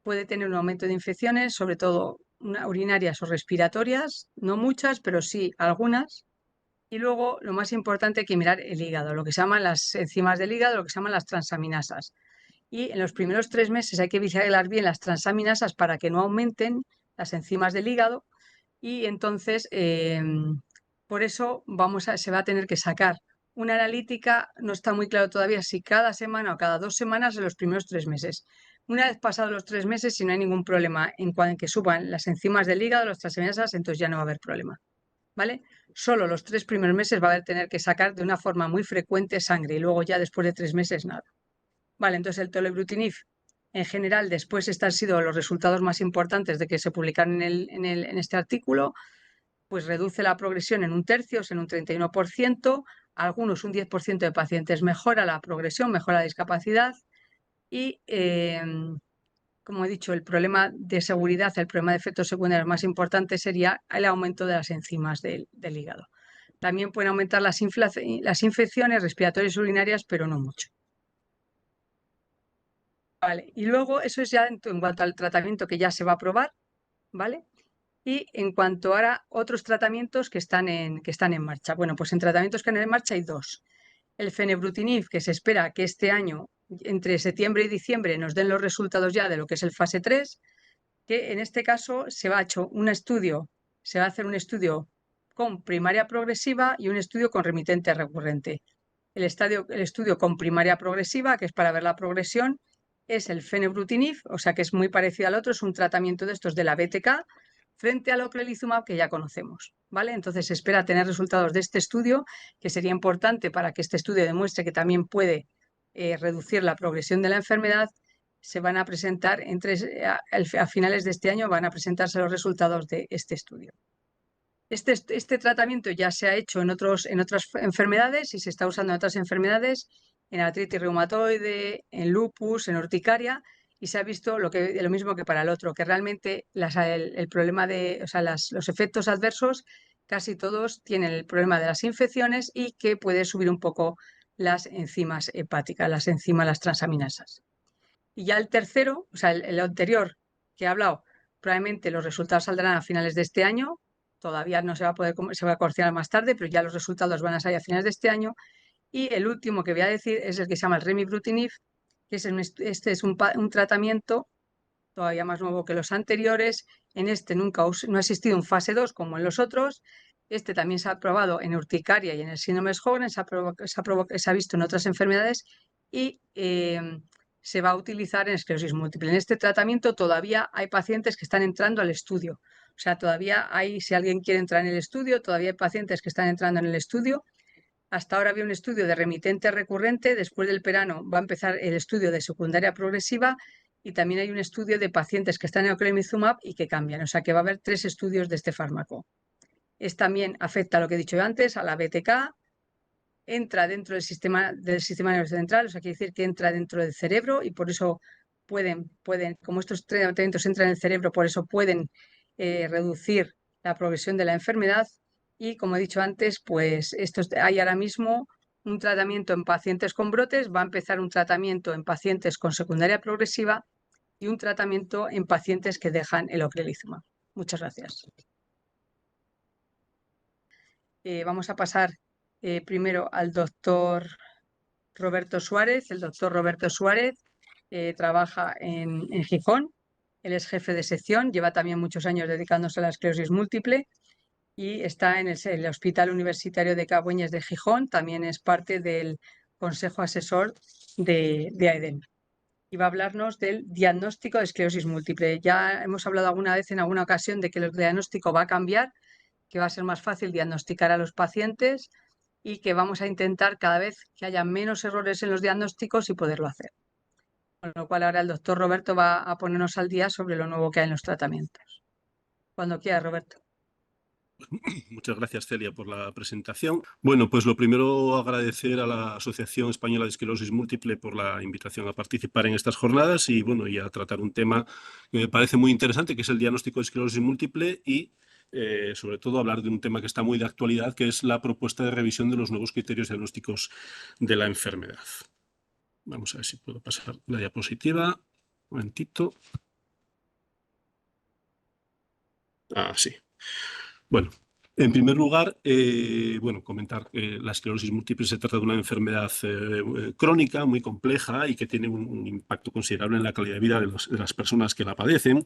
Speaker 2: puede tener un aumento de infecciones, sobre todo urinarias o respiratorias, no muchas, pero sí algunas. Y luego, lo más importante, hay que mirar el hígado, lo que se llaman las enzimas del hígado, lo que se llaman las transaminasas. Y en los primeros 3 meses hay que vigilar bien las transaminasas para que no aumenten las enzimas del hígado. Y entonces, por eso se va a tener que sacar una analítica. No está muy claro todavía si cada semana o cada 2 semanas en los primeros 3 meses. Una vez pasados los 3 meses, si no hay ningún problema en cuanto a que suban las enzimas del hígado, las transaminasas, entonces ya no va a haber problema. ¿Vale? Solo los 3 primeros meses va a haber tener que sacar de una forma muy frecuente sangre y luego ya después de 3 meses nada. Vale, entonces el tolebrutinib, en general, después estos han sido los resultados más importantes de que se publicaron en este artículo, pues reduce la progresión en un tercio, o sea, en un 31%, algunos un 10% de pacientes mejora la progresión, mejora la discapacidad y, como he dicho, el problema de seguridad, el problema de efectos secundarios más importante sería el aumento de las enzimas del hígado. También pueden aumentar las infecciones respiratorias y urinarias, pero no mucho. Vale, y luego eso es ya en cuanto al tratamiento que ya se va a probar, ¿vale? Y en cuanto a otros tratamientos que están en marcha. Bueno, pues en tratamientos que están en marcha hay 2. El fenebrutinib, que se espera que este año, entre septiembre y diciembre, nos den los resultados ya de lo que es el fase 3, que en este caso se va a hacer un estudio con primaria progresiva y un estudio con remitente recurrente. El estudio con primaria progresiva, que es para ver la progresión, es el fenebrutinib, o sea que es muy parecido al otro, es un tratamiento de estos de la BTK frente al ocrelizumab que ya conocemos, ¿vale? Entonces se espera tener resultados de este estudio, que sería importante para que este estudio demuestre que también puede reducir la progresión de la enfermedad. Se van a presentar a finales de este año, van a presentarse los resultados de este estudio. Este tratamiento ya se ha hecho en otras enfermedades y se está usando en otras enfermedades, en artritis reumatoide, en lupus, en urticaria, y se ha visto lo mismo que para el otro, que realmente el problema los efectos adversos casi todos tienen el problema de las infecciones y que puede subir un poco las enzimas hepáticas, las transaminasas. Y ya el tercero, o sea, el anterior que he hablado, probablemente los resultados saldrán a finales de este año. Todavía no se va a poder, se va a conocer más tarde, pero ya los resultados van a salir a finales de este año. Y el último que voy a decir es el que se llama el remibrutinib, que este es un tratamiento todavía más nuevo que los anteriores. En este no ha existido un fase 2 como en los otros. Este también se ha probado en urticaria y en el síndrome de Sjögren, se ha visto en otras enfermedades y se va a utilizar en esclerosis múltiple. En este tratamiento todavía hay pacientes que están entrando al estudio. O sea, todavía hay, si alguien quiere entrar en el estudio, todavía hay pacientes que están entrando en el estudio. Hasta ahora había un estudio de remitente recurrente, después del verano va a empezar el estudio de secundaria progresiva y también hay un estudio de pacientes que están en ocrelizumab y que cambian. O sea que va a haber 3 estudios de este fármaco. También afecta a lo que he dicho antes, a la BTK, entra dentro del sistema nervioso central, o sea, quiere decir que entra dentro del cerebro y por eso pueden, como estos tratamientos entran en el cerebro, por eso pueden reducir la progresión de la enfermedad. Y como he dicho antes, pues hay ahora mismo un tratamiento en pacientes con brotes, va a empezar un tratamiento en pacientes con secundaria progresiva y un tratamiento en pacientes que dejan el ocrelizumab. Muchas gracias. Vamos a pasar primero al doctor Roberto Suárez. El doctor Roberto Suárez trabaja en Gijón. Él es jefe de sección, lleva también muchos años dedicándose a la esclerosis múltiple y está en el Hospital Universitario de Cabueñes de Gijón. También es parte del Consejo Asesor de AEDEM. Y va a hablarnos del diagnóstico de esclerosis múltiple. Ya hemos hablado alguna vez en alguna ocasión de que el diagnóstico va a cambiar, que va a ser más fácil diagnosticar a los pacientes y que vamos a intentar cada vez que haya menos errores en los diagnósticos y poderlo hacer. Con lo cual ahora el doctor Roberto va a ponernos al día sobre lo nuevo que hay en los tratamientos. Cuando quiera, Roberto.
Speaker 3: Muchas gracias, Celia, por la presentación. Bueno, pues lo primero, agradecer a la Asociación Española de Esclerosis Múltiple por la invitación a participar en estas jornadas y, bueno, y a tratar un tema que me parece muy interesante, que es el diagnóstico de esclerosis múltiple y, sobre todo, hablar de un tema que está muy de actualidad, que es la propuesta de revisión de los nuevos criterios diagnósticos de la enfermedad. Vamos a ver si puedo pasar la diapositiva. Un momentito. Ah, sí. Bueno, en primer lugar, comentar que la esclerosis múltiple se trata de una enfermedad crónica, muy compleja y que tiene un impacto considerable en la calidad de vida de las personas que la padecen.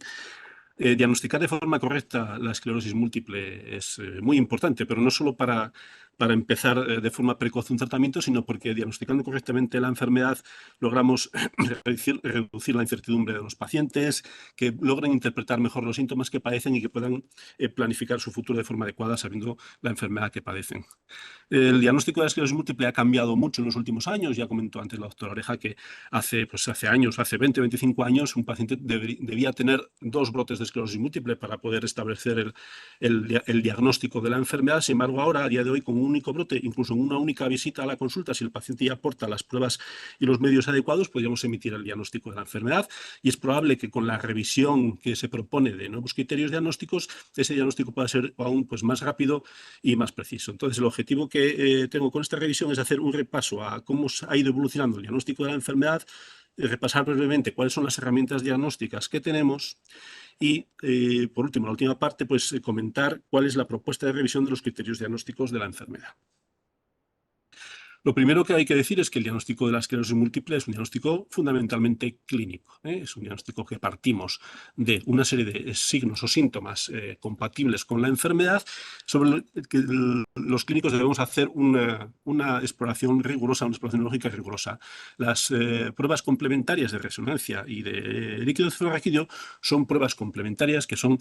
Speaker 3: Diagnosticar de forma correcta la esclerosis múltiple es muy importante, pero no solo para empezar de forma precoz un tratamiento, sino porque diagnosticando correctamente la enfermedad logramos reducir la incertidumbre de los pacientes, que logren interpretar mejor los síntomas que padecen y que puedan planificar su futuro de forma adecuada sabiendo la enfermedad que padecen. El diagnóstico de la esclerosis múltiple ha cambiado mucho en los últimos años. Ya comentó antes la doctora Oreja que hace 20, 25 años, un paciente debía tener 2 brotes de esclerosis múltiple para poder establecer el diagnóstico de la enfermedad. Sin embargo, ahora, a día de hoy, con un único brote, incluso en una única visita a la consulta, si el paciente ya aporta las pruebas y los medios adecuados, podríamos emitir el diagnóstico de la enfermedad. Y es probable que con la revisión que se propone de nuevos criterios diagnósticos, ese diagnóstico pueda ser aún más rápido y más preciso. Entonces, el objetivo que tengo con esta revisión es hacer un repaso a cómo ha ido evolucionando el diagnóstico de la enfermedad, repasar brevemente cuáles son las herramientas diagnósticas que tenemos y, por último, la última parte, pues comentar cuál es la propuesta de revisión de los criterios diagnósticos de la enfermedad. Lo primero que hay que decir es que el diagnóstico de la esclerosis múltiple es un diagnóstico fundamentalmente clínico. Es un diagnóstico que partimos de una serie de signos o síntomas compatibles con la enfermedad, sobre que los clínicos debemos hacer una exploración rigurosa, una exploración lógica rigurosa. Las pruebas complementarias de resonancia y de líquido cefalorraquídeo son pruebas complementarias que son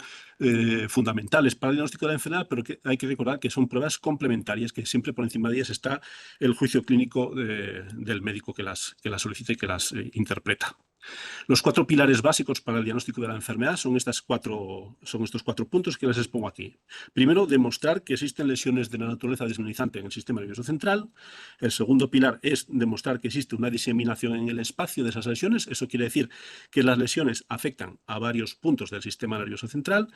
Speaker 3: fundamentales para el diagnóstico de la enfermedad, pero que hay que recordar que son pruebas complementarias, que siempre por encima de ellas está el juicio clínico del médico que las solicita y que las interpreta. Los 4 pilares básicos para el diagnóstico de la enfermedad son estos 4 puntos que les expongo aquí. Primero, demostrar que existen lesiones de la naturaleza desmineralizante en el sistema nervioso central. El segundo pilar es demostrar que existe una diseminación en el espacio de esas lesiones. Eso quiere decir que las lesiones afectan a varios puntos del sistema nervioso central.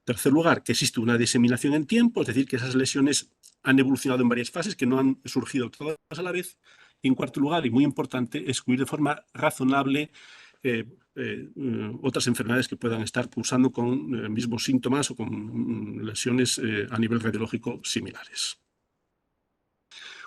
Speaker 3: Tercer lugar, que existe una diseminación en tiempo, es decir, que esas lesiones han evolucionado en varias fases, que no han surgido todas a la vez. Y en cuarto lugar, y muy importante, excluir de forma razonable otras enfermedades que puedan estar cursando con mismos síntomas o con lesiones a nivel radiológico similares.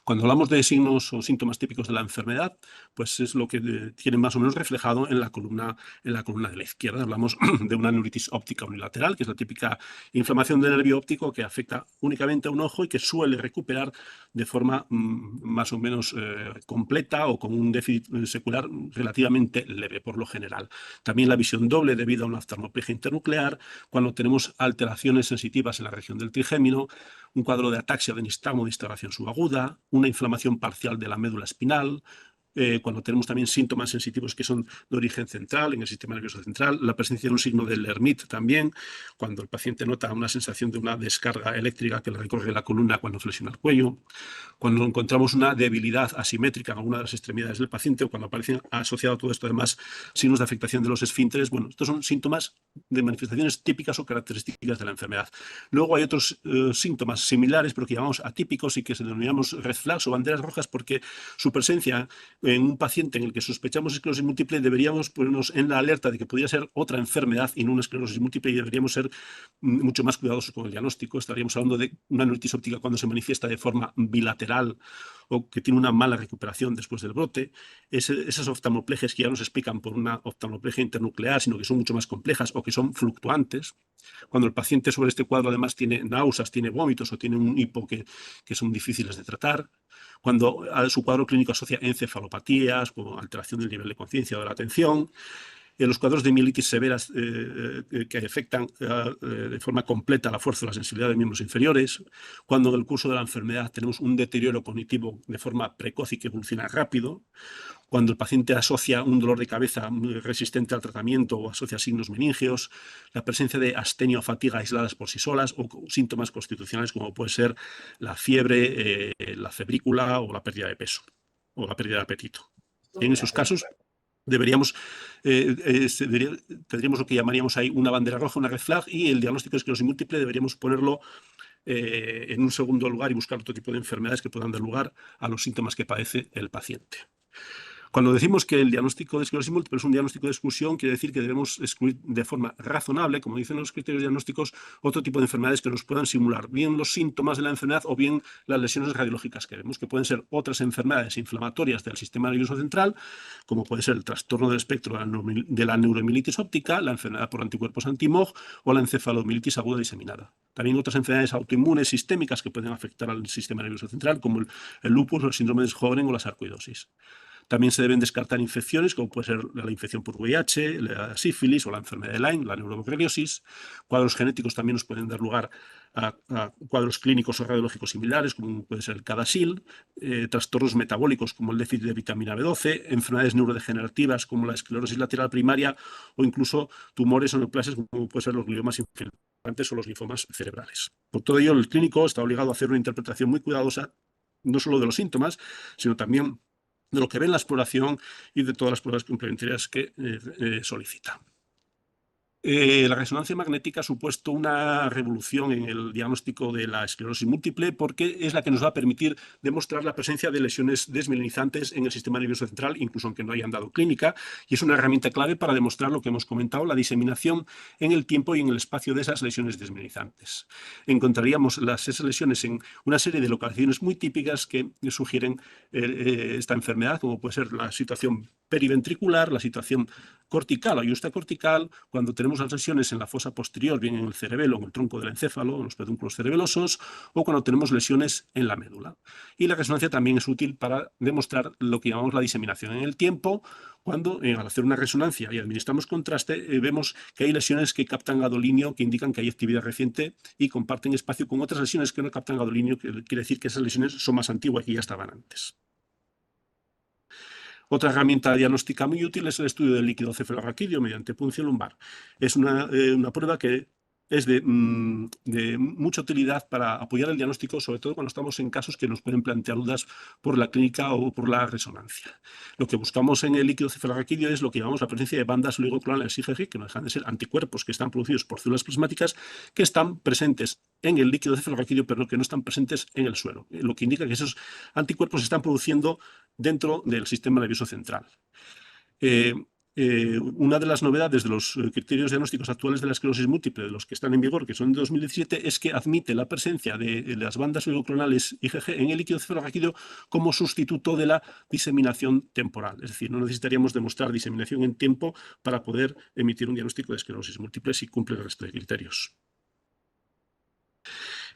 Speaker 3: Cuando hablamos de signos o síntomas típicos de la enfermedad, pues es lo que tiene más o menos reflejado en la columna de la izquierda. Hablamos de una neuritis óptica unilateral, que es la típica inflamación del nervio óptico que afecta únicamente a un ojo y que suele recuperar de forma más o menos completa o con un déficit secular relativamente leve por lo general. También la visión doble debido a una oftalmoplegia internuclear, cuando tenemos alteraciones sensitivas en la región del trigémino, un cuadro de ataxia de nistagmo de instalación subaguda, una inflamación parcial de la médula espinal, cuando tenemos también síntomas sensitivos que son de origen central, en el sistema nervioso central, la presencia de un signo del Lhermitte también, cuando el paciente nota una sensación de una descarga eléctrica que le recorre la columna cuando flexiona el cuello, cuando encontramos una debilidad asimétrica en alguna de las extremidades del paciente o cuando aparecen asociado a todo esto además signos de afectación de los esfínteres. Bueno, estos son síntomas de manifestaciones típicas o características de la enfermedad. Luego hay otros síntomas similares pero que llamamos atípicos y que se denominamos red flags o banderas rojas porque su presencia en un paciente en el que sospechamos esclerosis múltiple, deberíamos ponernos en la alerta de que podría ser otra enfermedad y no una esclerosis múltiple, y deberíamos ser mucho más cuidadosos con el diagnóstico. Estaríamos hablando de una neuritis óptica cuando se manifiesta de forma bilateral o que tiene una mala recuperación después del brote. Esas oftalmoplegias que ya no se explican por una oftalmoplegia internuclear, sino que son mucho más complejas o que son fluctuantes. Cuando el paciente sobre este cuadro además tiene náuseas, tiene vómitos o tiene un hipo que son difíciles de tratar. Cuando a su cuadro clínico asocia encefalopatías, como alteración del nivel de conciencia o de la atención. En los cuadros de mielitis severas que afectan de forma completa la fuerza o la sensibilidad de miembros inferiores. Cuando en el curso de la enfermedad tenemos un deterioro cognitivo de forma precoz y que evoluciona rápido. Cuando el paciente asocia un dolor de cabeza resistente al tratamiento o asocia signos meningeos, la presencia de astenia o fatiga aisladas por sí solas o síntomas constitucionales como puede ser la fiebre, la febrícula o la pérdida de peso o la pérdida de apetito. En esos casos tendríamos lo que llamaríamos ahí una bandera roja, una red flag, y el diagnóstico de esclerosis múltiple deberíamos ponerlo en un segundo lugar y buscar otro tipo de enfermedades que puedan dar lugar a los síntomas que padece el paciente. Cuando decimos que el diagnóstico de esclerosis múltiple es un diagnóstico de exclusión, quiere decir que debemos excluir de forma razonable, como dicen los criterios diagnósticos, otro tipo de enfermedades que nos puedan simular bien los síntomas de la enfermedad o bien las lesiones radiológicas que vemos, que pueden ser otras enfermedades inflamatorias del sistema nervioso central, como puede ser el trastorno del espectro de la neuromielitis óptica, la enfermedad por anticuerpos anti-MOG o la encefalomielitis aguda diseminada. También otras enfermedades autoinmunes sistémicas que pueden afectar al sistema nervioso central, como el lupus, el síndrome de Sjögren o la sarcoidosis. También se deben descartar infecciones, como puede ser la infección por VIH, la sífilis o la enfermedad de Lyme, la neuroborreliosis. Cuadros genéticos también nos pueden dar lugar a cuadros clínicos o radiológicos similares, como puede ser el CADASIL, trastornos metabólicos como el déficit de vitamina B12, enfermedades neurodegenerativas como la esclerosis lateral primaria o incluso tumores o neoplasias como pueden ser los gliomas infiltrantes o los linfomas cerebrales. Por todo ello, el clínico está obligado a hacer una interpretación muy cuidadosa, no solo de los síntomas, sino también de lo que ve en la exploración y de todas las pruebas complementarias que solicita. La resonancia magnética ha supuesto una revolución en el diagnóstico de la esclerosis múltiple porque es la que nos va a permitir demostrar la presencia de lesiones desmielinizantes en el sistema nervioso central, incluso aunque no hayan dado clínica, y es una herramienta clave para demostrar lo que hemos comentado, la diseminación en el tiempo y en el espacio de esas lesiones desmielinizantes. Encontraríamos esas lesiones en una serie de localizaciones muy típicas que sugieren esta enfermedad, como puede ser la situación periventricular, la situación cortical o yuxtacortical, cuando tenemos las lesiones en la fosa posterior, bien en el cerebelo, en el tronco del encéfalo, en los pedúnculos cerebelosos, o cuando tenemos lesiones en la médula. Y la resonancia también es útil para demostrar lo que llamamos la diseminación en el tiempo, cuando al hacer una resonancia y administramos contraste, vemos que hay lesiones que captan gadolinio, que indican que hay actividad reciente y comparten espacio con otras lesiones que no captan gadolinio, que quiere decir que esas lesiones son más antiguas y ya estaban antes. Otra herramienta diagnóstica muy útil es el estudio del líquido cefalorraquídeo mediante punción lumbar. Es una prueba que es de mucha utilidad para apoyar el diagnóstico, sobre todo cuando estamos en casos que nos pueden plantear dudas por la clínica o por la resonancia. Lo que buscamos en el líquido cefalorraquídeo es lo que llamamos la presencia de bandas oligoclonales IgG, que no dejan de ser anticuerpos que están producidos por células plasmáticas que están presentes en el líquido cefalorraquídeo, pero que no están presentes en el suelo, lo que indica que esos anticuerpos se están produciendo dentro del sistema nervioso central. Una de las novedades de los criterios diagnósticos actuales de la esclerosis múltiple, de los que están en vigor, que son de 2017, es que admite la presencia de las bandas oligoclonales IgG en el líquido cefalorraquídeo como sustituto de la diseminación temporal. Es decir, no necesitaríamos demostrar diseminación en tiempo para poder emitir un diagnóstico de esclerosis múltiple si cumple el resto de criterios.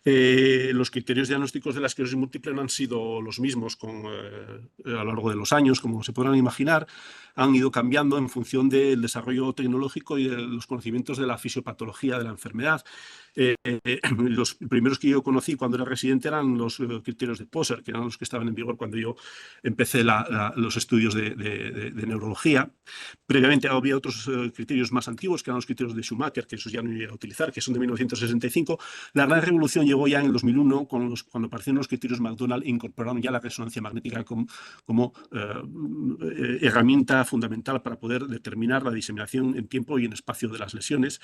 Speaker 3: Los criterios diagnósticos de la esclerosis múltiple no han sido los mismos a lo largo de los años, como se podrán imaginar. Han ido cambiando en función del desarrollo tecnológico y de los conocimientos de la fisiopatología de la enfermedad. Los primeros que yo conocí cuando era residente eran los criterios de Poser, que eran los que estaban en vigor cuando yo empecé los estudios de neurología. Previamente había otros criterios más antiguos, que eran los criterios de Schumacher, que esos ya no iba a utilizar, que son de 1965. La gran revolución llegó ya en el 2001, cuando aparecieron los criterios McDonald e incorporaron ya la resonancia magnética como herramienta fundamental para poder determinar la diseminación en tiempo y en espacio de las lesiones.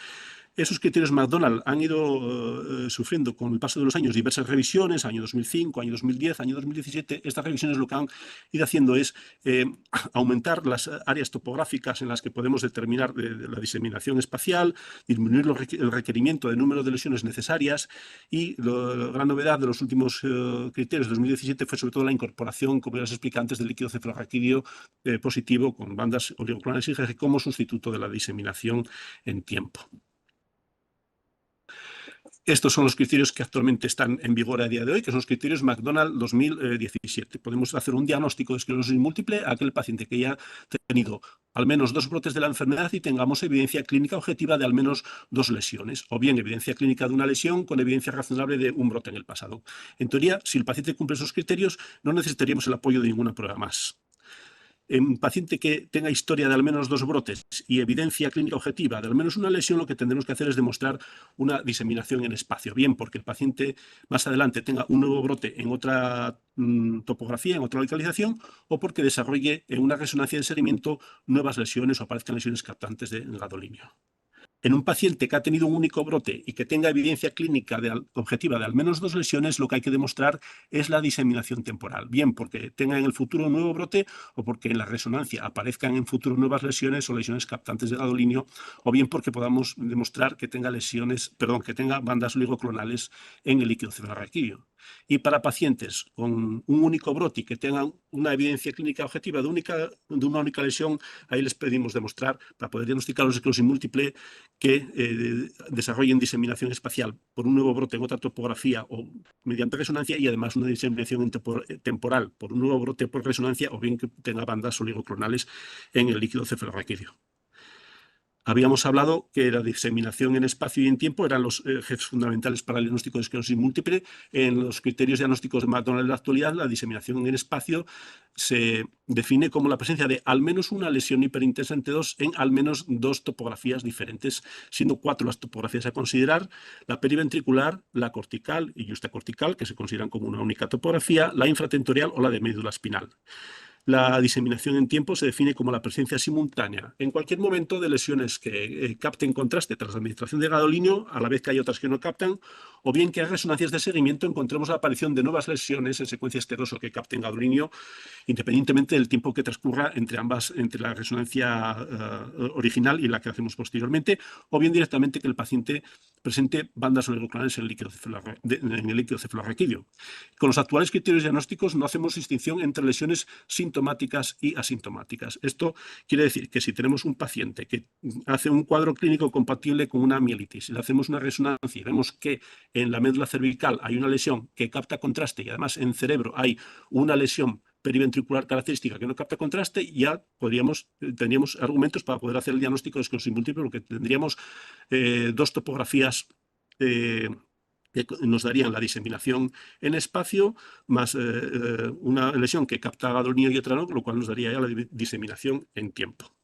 Speaker 3: Esos criterios McDonald han ido sufriendo con el paso de los años diversas revisiones, año 2005, año 2010, año 2017. Estas revisiones lo que han ido haciendo es aumentar las áreas topográficas en las que podemos determinar de la diseminación espacial, disminuir el requerimiento de número de lesiones necesarias, y la gran novedad de los últimos criterios de 2017 fue sobre todo la incorporación, como ya os expliqué antes, del líquido cefalorraquídeo positivo con bandas oligoclonales IgG como sustituto de la diseminación en tiempo. Estos son los criterios que actualmente están en vigor a día de hoy, que son los criterios McDonald 2017. Podemos hacer un diagnóstico de esclerosis múltiple a aquel paciente que haya tenido al menos 2 brotes de la enfermedad y tengamos evidencia clínica objetiva de al menos 2 lesiones, o bien evidencia clínica de una lesión con evidencia razonable de un brote en el pasado. En teoría, si el paciente cumple esos criterios, no necesitaríamos el apoyo de ninguna prueba más. En un paciente que tenga historia de al menos 2 brotes y evidencia clínica objetiva de al menos una lesión, lo que tendremos que hacer es demostrar una diseminación en espacio, bien porque el paciente más adelante tenga un nuevo brote en otra topografía, en otra localización, o porque desarrolle en una resonancia de seguimiento nuevas lesiones o aparezcan lesiones captantes de gadolinio. En un paciente que ha tenido un único brote y que tenga evidencia clínica objetiva de al menos 2 lesiones, lo que hay que demostrar es la diseminación temporal, bien porque tenga en el futuro un nuevo brote o porque en la resonancia aparezcan en futuro nuevas lesiones o lesiones captantes de gadolinio, o bien porque podamos demostrar que tenga que tenga bandas oligoclonales en el líquido cefalorraquídeo. Y para pacientes con un único brote y que tengan una evidencia clínica objetiva de una única lesión, ahí les pedimos demostrar, para poder diagnosticar la esclerosis múltiple, que desarrollen diseminación espacial por un nuevo brote en otra topografía o mediante resonancia, y además una diseminación temporal por un nuevo brote por resonancia, o bien que tenga bandas oligoclonales en el líquido cefalorraquídeo. Habíamos hablado que la diseminación en espacio y en tiempo eran los ejes fundamentales para el diagnóstico de esclerosis múltiple. En los criterios diagnósticos de McDonald en la actualidad, la diseminación en espacio se define como la presencia de al menos una lesión hiperintensa en T2 en al menos 2 topografías diferentes, siendo 4 las topografías a considerar: la periventricular, la cortical y justacortical, que se consideran como una única topografía, la infratentorial o la de médula espinal. La diseminación en tiempo se define como la presencia simultánea en cualquier momento de lesiones que capten contraste tras la administración de gadolinio, a la vez que hay otras que no captan, o bien que hay resonancias de seguimiento encontremos la aparición de nuevas lesiones en secuencia esteroso que capten gadolinio, independientemente del tiempo que transcurra entre la resonancia original y la que hacemos posteriormente, o bien directamente que el paciente presente bandas oligoclonales en el líquido cefalorraquídeo. Con los actuales criterios diagnósticos no hacemos distinción entre lesiones sintomáticas y asintomáticas. Esto quiere decir que si tenemos un paciente que hace un cuadro clínico compatible con una mielitis y le hacemos una resonancia y vemos que en la médula cervical hay una lesión que capta contraste y además en cerebro hay una lesión periventricular característica que no capta contraste, ya tendríamos argumentos para poder hacer el diagnóstico de esclerosis múltiple, porque tendríamos 2 topografías que nos darían la diseminación en espacio, más una lesión que capta gadolinio y otra no, lo cual nos daría ya la diseminación en tiempo.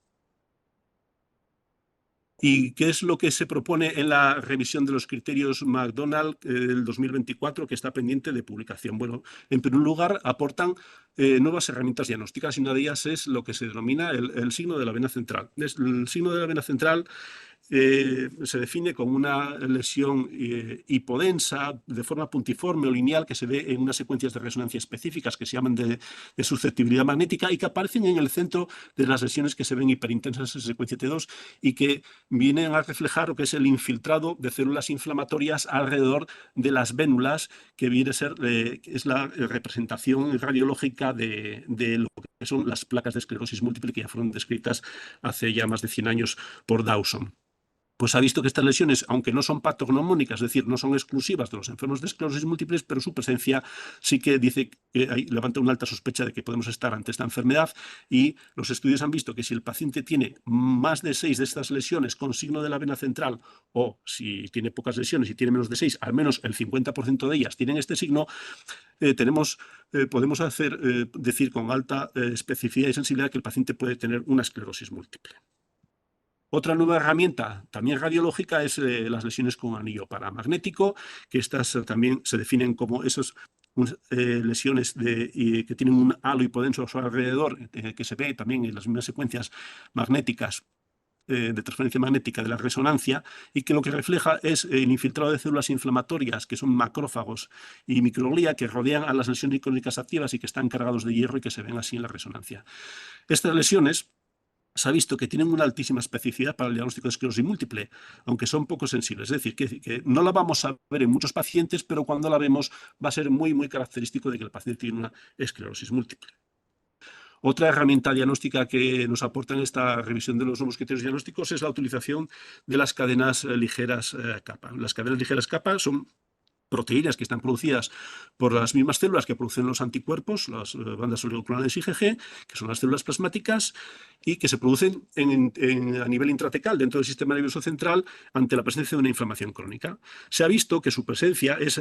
Speaker 3: ¿Y qué es lo que se propone en la revisión de los criterios McDonald del 2024, que está pendiente de publicación? Bueno, en primer lugar, aportan nuevas herramientas diagnósticas, y una de ellas es lo que se denomina el signo de la vena central. El signo de la vena central se define como una lesión hipodensa de forma puntiforme o lineal que se ve en unas secuencias de resonancia específicas que se llaman de susceptibilidad magnética y que aparecen en el centro de las lesiones que se ven hiperintensas en secuencia T2 y que vienen a reflejar lo que es el infiltrado de células inflamatorias alrededor de las vénulas, que viene a ser es la representación radiológica de lo que son las placas de esclerosis múltiple que ya fueron descritas hace ya más de 100 años por Dawson. Pues ha visto que estas lesiones, aunque no son patognomónicas, es decir, no son exclusivas de los enfermos de esclerosis múltiples, pero su presencia sí que dice que levanta una alta sospecha de que podemos estar ante esta enfermedad, y los estudios han visto que si el paciente tiene más de 6 de estas lesiones con signo de la vena central, o si tiene pocas lesiones y tiene menos de 6, al menos el 50% de ellas tienen este signo, podemos decir con alta especificidad y sensibilidad que el paciente puede tener una esclerosis múltiple. Otra nueva herramienta, también radiológica, es las lesiones con anillo paramagnético, que estas también se definen como esas lesiones que tienen un halo hipodenso a su alrededor, que se ve también en las mismas secuencias magnéticas de transferencia magnética de la resonancia y que lo que refleja es el infiltrado de células inflamatorias, que son macrófagos y microglía, que rodean a las lesiones crónicas activas y que están cargados de hierro y que se ven así en la resonancia. Estas lesiones se ha visto que tienen una altísima especificidad para el diagnóstico de esclerosis múltiple, aunque son poco sensibles. Es decir, que no la vamos a ver en muchos pacientes, pero cuando la vemos va a ser muy, muy característico de que el paciente tiene una esclerosis múltiple. Otra herramienta diagnóstica que nos aporta en esta revisión de los nuevos criterios diagnósticos es la utilización de las cadenas ligeras kappa. Las cadenas ligeras kappa son proteínas que están producidas por las mismas células que producen los anticuerpos, las bandas oligoclonales IgG, que son las células plasmáticas, y que se producen a nivel intratecal dentro del sistema nervioso central ante la presencia de una inflamación crónica. Se ha visto que su presencia es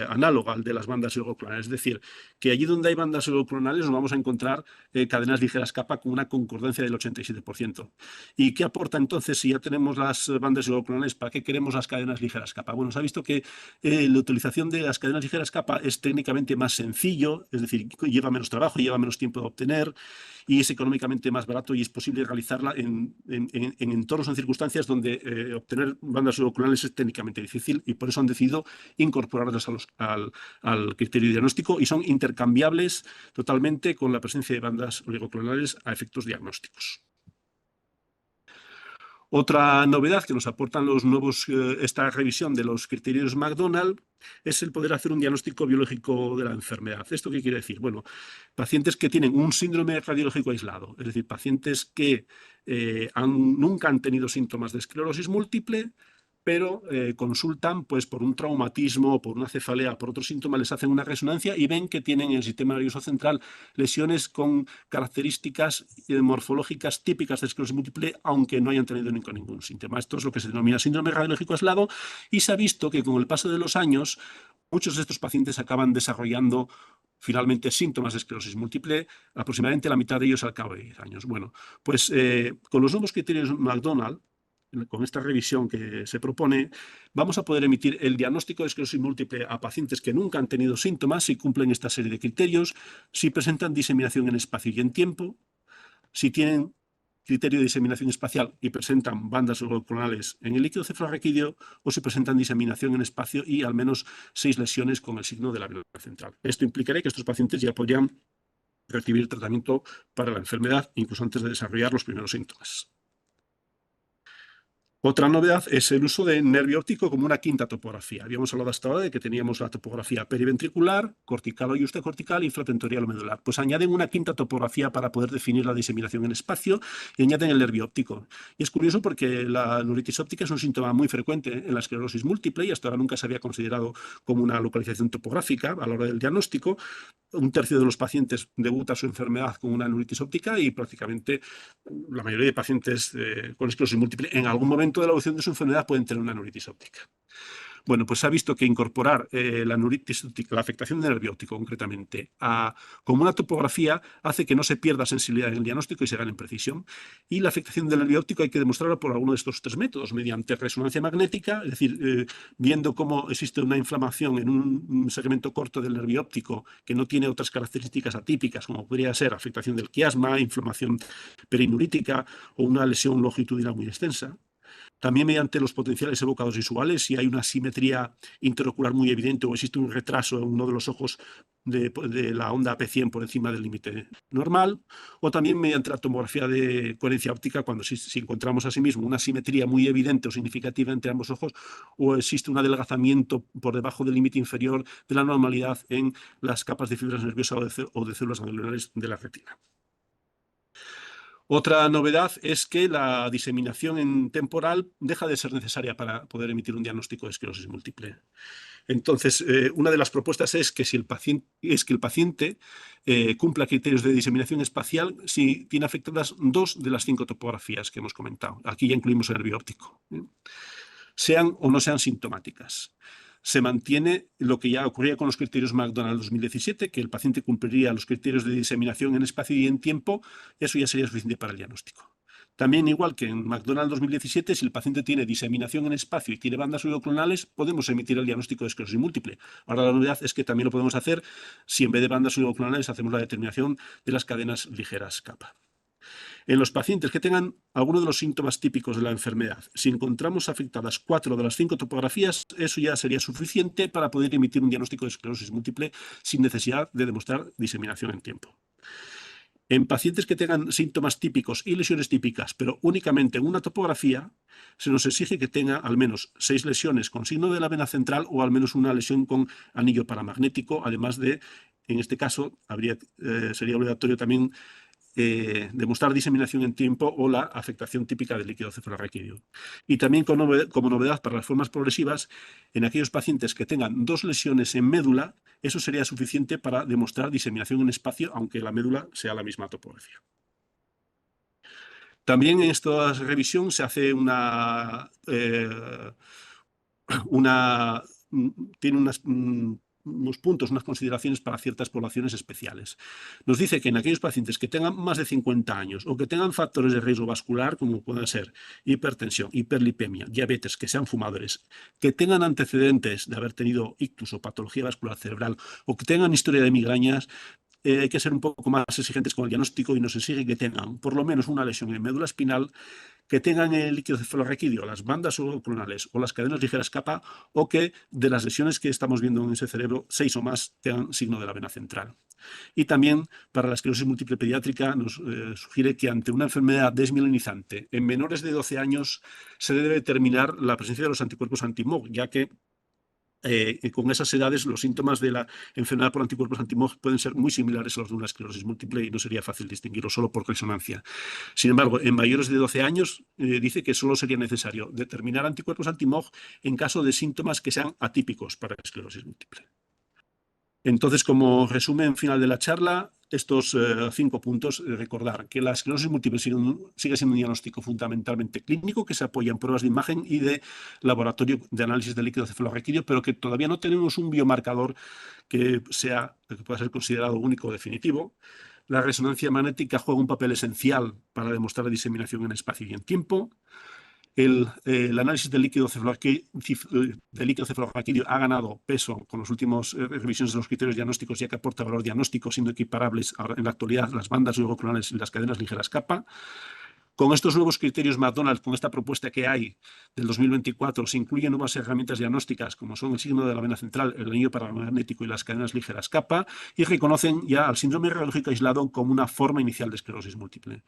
Speaker 3: análoga al de las bandas oligoclonales, es decir, que allí donde hay bandas oligoclonales nos vamos a encontrar cadenas ligeras kappa con una concordancia del 87%. ¿Y qué aporta entonces si ya tenemos las bandas oligoclonales? ¿Para qué queremos las cadenas ligeras kappa? Bueno, se ha visto que la utilización de las cadenas ligeras kappa es técnicamente más sencillo, es decir, lleva menos trabajo, lleva menos tiempo de obtener y es económicamente más barato y es posible realizarla en entornos, en circunstancias donde obtener bandas oligoclonales es técnicamente difícil y por eso han decidido incorporarlas al criterio diagnóstico y son intercambiables totalmente con la presencia de bandas oligoclonales a efectos diagnósticos. Otra novedad que nos aportan esta revisión de los criterios McDonald es el poder hacer un diagnóstico biológico de la enfermedad. ¿Esto qué quiere decir? Bueno, pacientes que tienen un síndrome radiológico aislado, es decir, pacientes que nunca han tenido síntomas de esclerosis múltiple, pero consultan pues, por un traumatismo, por una cefalea, por otros síntomas, les hacen una resonancia y ven que tienen en el sistema nervioso central lesiones con características morfológicas típicas de esclerosis múltiple, aunque no hayan tenido ningún síntoma. Esto es lo que se denomina síndrome radiológico aislado y se ha visto que con el paso de los años muchos de estos pacientes acaban desarrollando finalmente síntomas de esclerosis múltiple, aproximadamente la mitad de ellos al cabo de 10 años. Bueno, pues con los nuevos criterios McDonald, con esta revisión que se propone, vamos a poder emitir el diagnóstico de esclerosis múltiple a pacientes que nunca han tenido síntomas si cumplen esta serie de criterios, si presentan diseminación en espacio y en tiempo, si tienen criterio de diseminación espacial y presentan bandas oligoclonales en el líquido cefalorraquídeo o si presentan diseminación en espacio y al menos 6 lesiones con el signo de la vena central. Esto implicaría que estos pacientes ya podrían recibir tratamiento para la enfermedad incluso antes de desarrollar los primeros síntomas. Otra novedad es el uso de nervio óptico como una quinta topografía. Habíamos hablado hasta ahora de que teníamos la topografía periventricular, cortical o yuxtacortical y infratentorial o medular. Pues añaden una quinta topografía para poder definir la diseminación en espacio y añaden el nervio óptico. Y es curioso porque la neuritis óptica es un síntoma muy frecuente en la esclerosis múltiple y hasta ahora nunca se había considerado como una localización topográfica a la hora del diagnóstico. Un tercio de los pacientes debuta su enfermedad con una neuritis óptica y prácticamente la mayoría de pacientes con esclerosis múltiple en algún momento de la evolución de su enfermedad pueden tener una neuritis óptica. Bueno, pues se ha visto que incorporar la neuritis óptica, la afectación del nervio óptico concretamente, como una topografía hace que no se pierda sensibilidad en el diagnóstico y se gane en precisión. Y la afectación del nervio óptico hay que demostrarla por alguno de estos 3 métodos, mediante resonancia magnética, es decir, viendo cómo existe una inflamación en un segmento corto del nervio óptico que no tiene otras características atípicas, como podría ser afectación del quiasma, inflamación perineurítica o una lesión longitudinal muy extensa. También mediante los potenciales evocados visuales, si hay una simetría interocular muy evidente o existe un retraso en uno de los ojos de la onda P100 por encima del límite normal, o también mediante la tomografía de coherencia óptica, cuando si encontramos asimismo una simetría muy evidente o significativa entre ambos ojos, o existe un adelgazamiento por debajo del límite inferior de la normalidad en las capas de fibras nerviosas o de células ganglionares de la retina. Otra novedad es que la diseminación en temporal deja de ser necesaria para poder emitir un diagnóstico de esclerosis múltiple. Entonces, una de las propuestas es que el paciente cumpla criterios de diseminación espacial si tiene afectadas 2 de las 5 topografías que hemos comentado. Aquí ya incluimos el nervio óptico. Sean o no sean sintomáticas. Se mantiene lo que ya ocurría con los criterios McDonald 2017, que el paciente cumpliría los criterios de diseminación en espacio y en tiempo, eso ya sería suficiente para el diagnóstico. También, igual que en McDonald 2017, si el paciente tiene diseminación en espacio y tiene bandas oligoclonales, podemos emitir el diagnóstico de esclerosis múltiple. Ahora la novedad es que también lo podemos hacer si en vez de bandas oligoclonales hacemos la determinación de las cadenas ligeras kappa. En los pacientes que tengan alguno de los síntomas típicos de la enfermedad, si encontramos afectadas 4 de las 5 topografías, eso ya sería suficiente para poder emitir un diagnóstico de esclerosis múltiple sin necesidad de demostrar diseminación en tiempo. En pacientes que tengan síntomas típicos y lesiones típicas, pero únicamente en una topografía, se nos exige que tenga al menos 6 lesiones con signo de la vena central o al menos una lesión con anillo paramagnético, además de, en este caso, sería obligatorio también demostrar diseminación en tiempo o la afectación típica del líquido cefalorraquídeo. Y también como novedad para las formas progresivas, en aquellos pacientes que tengan 2 lesiones en médula, eso sería suficiente para demostrar diseminación en espacio, aunque la médula sea la misma topografía. También en esta revisión se hace tiene unos puntos, unas consideraciones para ciertas poblaciones especiales. Nos dice que en aquellos pacientes que tengan más de 50 años o que tengan factores de riesgo vascular, como pueden ser hipertensión, hiperlipemia, diabetes, que sean fumadores, que tengan antecedentes de haber tenido ictus o patología vascular cerebral o que tengan historia de migrañas, hay que ser un poco más exigentes con el diagnóstico y nos exige que tengan por lo menos una lesión en médula espinal, que tengan el líquido cefalorraquídeo, las bandas subclonales o las cadenas ligeras capa, o que de las lesiones que estamos viendo en ese cerebro, 6 o más tengan signo de la vena central. Y también para la esclerosis múltiple pediátrica nos sugiere que ante una enfermedad desmielinizante en menores de 12 años se debe determinar la presencia de los anticuerpos anti-MOG, ya que con esas edades los síntomas de la enfermedad por anticuerpos anti-MOG pueden ser muy similares a los de una esclerosis múltiple y no sería fácil distinguirlo solo por resonancia. Sin embargo, en mayores de 12 años dice que solo sería necesario determinar anticuerpos anti-MOG en caso de síntomas que sean atípicos para esclerosis múltiple. Entonces, como resumen final de la charla, estos 5 puntos, recordar que la esclerosis múltiple sigue siendo un diagnóstico fundamentalmente clínico que se apoya en pruebas de imagen y de laboratorio de análisis del líquido cefalorraquídeo, pero que todavía no tenemos un biomarcador que pueda ser considerado único o definitivo. La resonancia magnética juega un papel esencial para demostrar la diseminación en espacio y en tiempo. El análisis del líquido cefalorraquídeo ha ganado peso con las últimas revisiones de los criterios diagnósticos, ya que aporta valor diagnóstico, siendo equiparables en la actualidad las bandas subclonales y las cadenas ligeras capa. Con estos nuevos criterios McDonald's, con esta propuesta que hay del 2024, se incluyen nuevas herramientas diagnósticas como son el signo de la vena central, el anillo paramagnético y las cadenas ligeras capa, y reconocen ya al síndrome radiológico aislado como una forma inicial de esclerosis múltiple.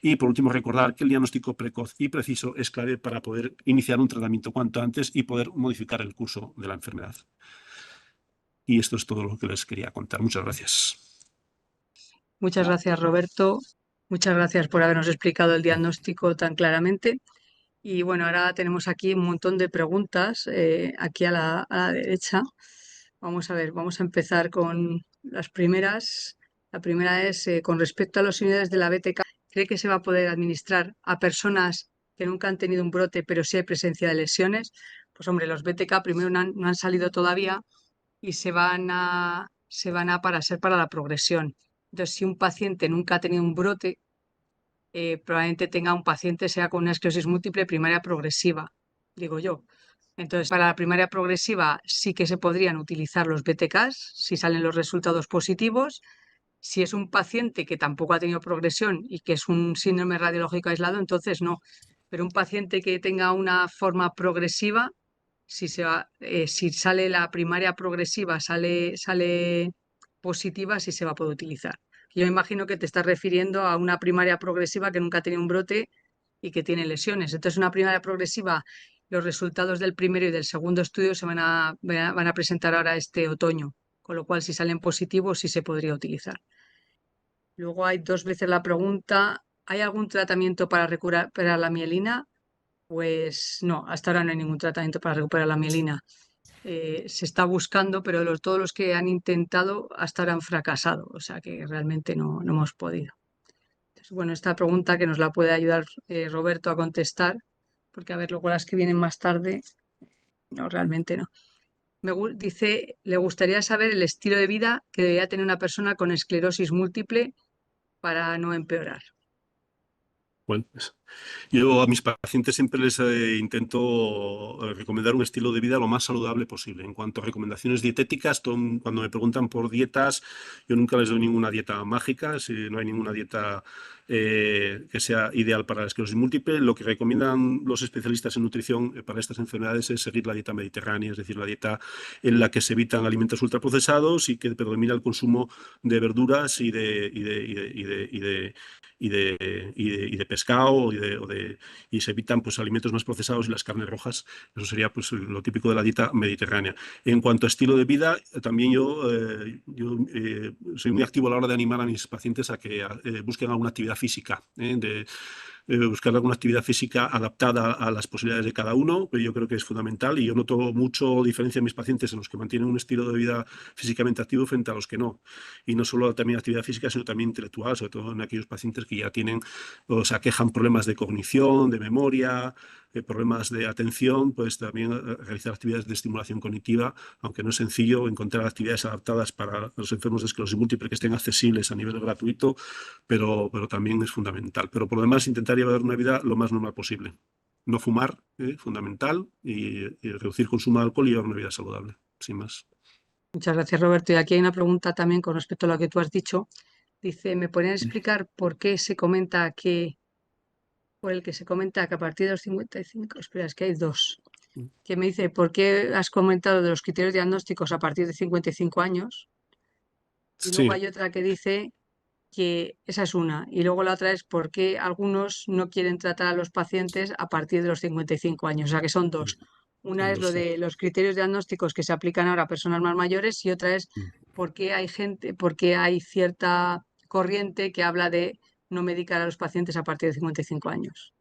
Speaker 3: Y por último, recordar que el diagnóstico precoz y preciso es clave para poder iniciar un tratamiento cuanto antes y poder modificar el curso de la enfermedad. Y esto es todo lo que les quería contar. Muchas gracias.
Speaker 2: Muchas gracias, Roberto. Muchas gracias por habernos explicado el diagnóstico tan claramente. Y bueno, ahora tenemos aquí un montón de preguntas aquí a la derecha. Vamos a ver, vamos a empezar con las primeras. La primera es, con respecto a los inhibidores de la BTK, ¿cree que se va a poder administrar a personas que nunca han tenido un brote, pero sí hay presencia de lesiones? Pues hombre, los BTK primero no han salido todavía y se van a ser para la progresión. Entonces, si un paciente nunca ha tenido un brote, probablemente tenga un paciente sea con una esclerosis múltiple primaria progresiva, digo yo. Entonces, para la primaria progresiva sí que se podrían utilizar los BTKs si salen los resultados positivos. Si es un paciente que tampoco ha tenido progresión y que es un síndrome radiológico aislado, entonces no. Pero un paciente que tenga una forma progresiva, si sale la primaria progresiva, sale positiva, sí se va a poder utilizar. Yo imagino que te estás refiriendo a una primaria progresiva que nunca ha tenido un brote y que tiene lesiones. Entonces, una primaria progresiva, los resultados del primero y del segundo estudio se van a presentar ahora este otoño, con lo cual si salen positivos sí se podría utilizar. Luego hay 2 veces la pregunta, ¿hay algún tratamiento para recuperar la mielina? Pues no, hasta ahora no hay ningún tratamiento para recuperar la mielina. Se está buscando, pero todos los que han intentado hasta ahora han fracasado, o sea que realmente no hemos podido. Entonces, bueno, esta pregunta que nos la puede ayudar Roberto a contestar, porque a ver, luego las que vienen más tarde, no, realmente no. Dice, le gustaría saber el estilo de vida que debería tener una persona con esclerosis múltiple para no empeorar.
Speaker 3: Bueno, pues Yo a mis pacientes siempre les intento recomendar un estilo de vida lo más saludable posible. En cuanto a recomendaciones dietéticas, cuando me preguntan por dietas, yo nunca les doy ninguna dieta mágica, si no hay ninguna dieta que sea ideal para la esclerosis múltiple. Lo que recomiendan los especialistas en nutrición para estas enfermedades es seguir la dieta mediterránea, es decir, la dieta en la que se evitan alimentos ultraprocesados y que predomina el consumo de verduras y de pescado y se evitan pues, alimentos más procesados y las carnes rojas. Eso sería pues, lo típico de la dieta mediterránea. En cuanto a estilo de vida, también yo soy muy activo a la hora de animar a mis pacientes a que busquen alguna actividad física, buscar alguna actividad física adaptada a las posibilidades de cada uno, pero yo creo que es fundamental y yo noto mucho diferencia en mis pacientes en los que mantienen un estilo de vida físicamente activo frente a los que no. Y no solo también actividad física, sino también intelectual, sobre todo en aquellos pacientes que ya tienen o se aquejan problemas de cognición, de memoria, problemas de atención, pues también realizar actividades de estimulación cognitiva, aunque no es sencillo encontrar actividades adaptadas para los enfermos de esclerosis múltiple que estén accesibles a nivel gratuito, pero también es fundamental. Pero por lo demás, intentar llevar una vida lo más normal posible. No fumar, fundamental, y reducir consumo de alcohol y llevar una vida saludable, sin más.
Speaker 2: Muchas gracias, Roberto. Y aquí hay una pregunta también con respecto a lo que tú has dicho. Dice, ¿me podrían explicar por qué se comenta por el que se comenta que a partir de los 55, espera, es que hay dos, que me dice, ¿por qué has comentado de los criterios diagnósticos a partir de 55 años? Y luego
Speaker 3: Sí.
Speaker 2: hay otra que dice que esa es una. Y luego la otra es por qué algunos no quieren tratar a los pacientes a partir de los 55 años. O sea que son dos. Una es lo
Speaker 3: Sí.
Speaker 2: de los criterios diagnósticos que se aplican ahora a personas más mayores y otra es por qué hay por qué hay cierta corriente que habla de no medicar a los pacientes a partir de 55 años.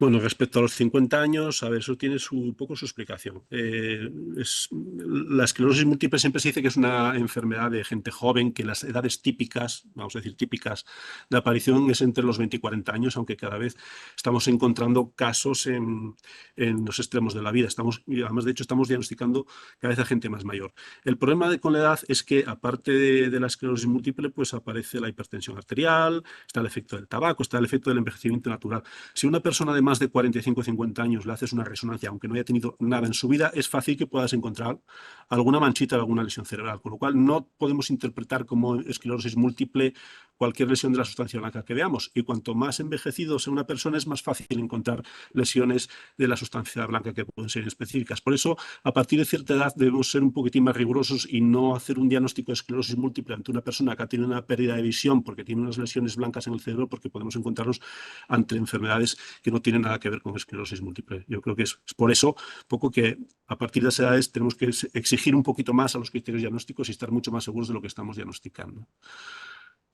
Speaker 3: Bueno, respecto a los 50 años, a ver, eso tiene poco su explicación. La esclerosis múltiple siempre se dice que es una enfermedad de gente joven, que las edades típicas, vamos a decir típicas, de aparición es entre los 20 y 40 años, aunque cada vez estamos encontrando casos en los extremos de la vida. Y además, de hecho, estamos diagnosticando cada vez a gente más mayor. El problema con la edad es que, aparte de la esclerosis múltiple, pues aparece la hipertensión arterial, está el efecto del tabaco, está el efecto del envejecimiento natural. Si una persona de más de 45 o 50 años le haces una resonancia, aunque no haya tenido nada en su vida, es fácil que puedas encontrar alguna manchita de alguna lesión cerebral, con lo cual no podemos interpretar como esclerosis múltiple cualquier lesión de la sustancia blanca que veamos. Y cuanto más envejecido sea una persona, es más fácil encontrar lesiones de la sustancia blanca que pueden ser específicas. Por eso, a partir de cierta edad, debemos ser un poquitín más rigurosos y no hacer un diagnóstico de esclerosis múltiple ante una persona que ha tenido una pérdida de visión porque tiene unas lesiones blancas en el cerebro, porque podemos encontrarnos ante enfermedades que no tienen nada que ver con esclerosis múltiple. Yo creo que es por eso poco que a partir de esas edades tenemos que exigir un poquito más a los criterios diagnósticos y estar mucho más seguros de lo que estamos diagnosticando.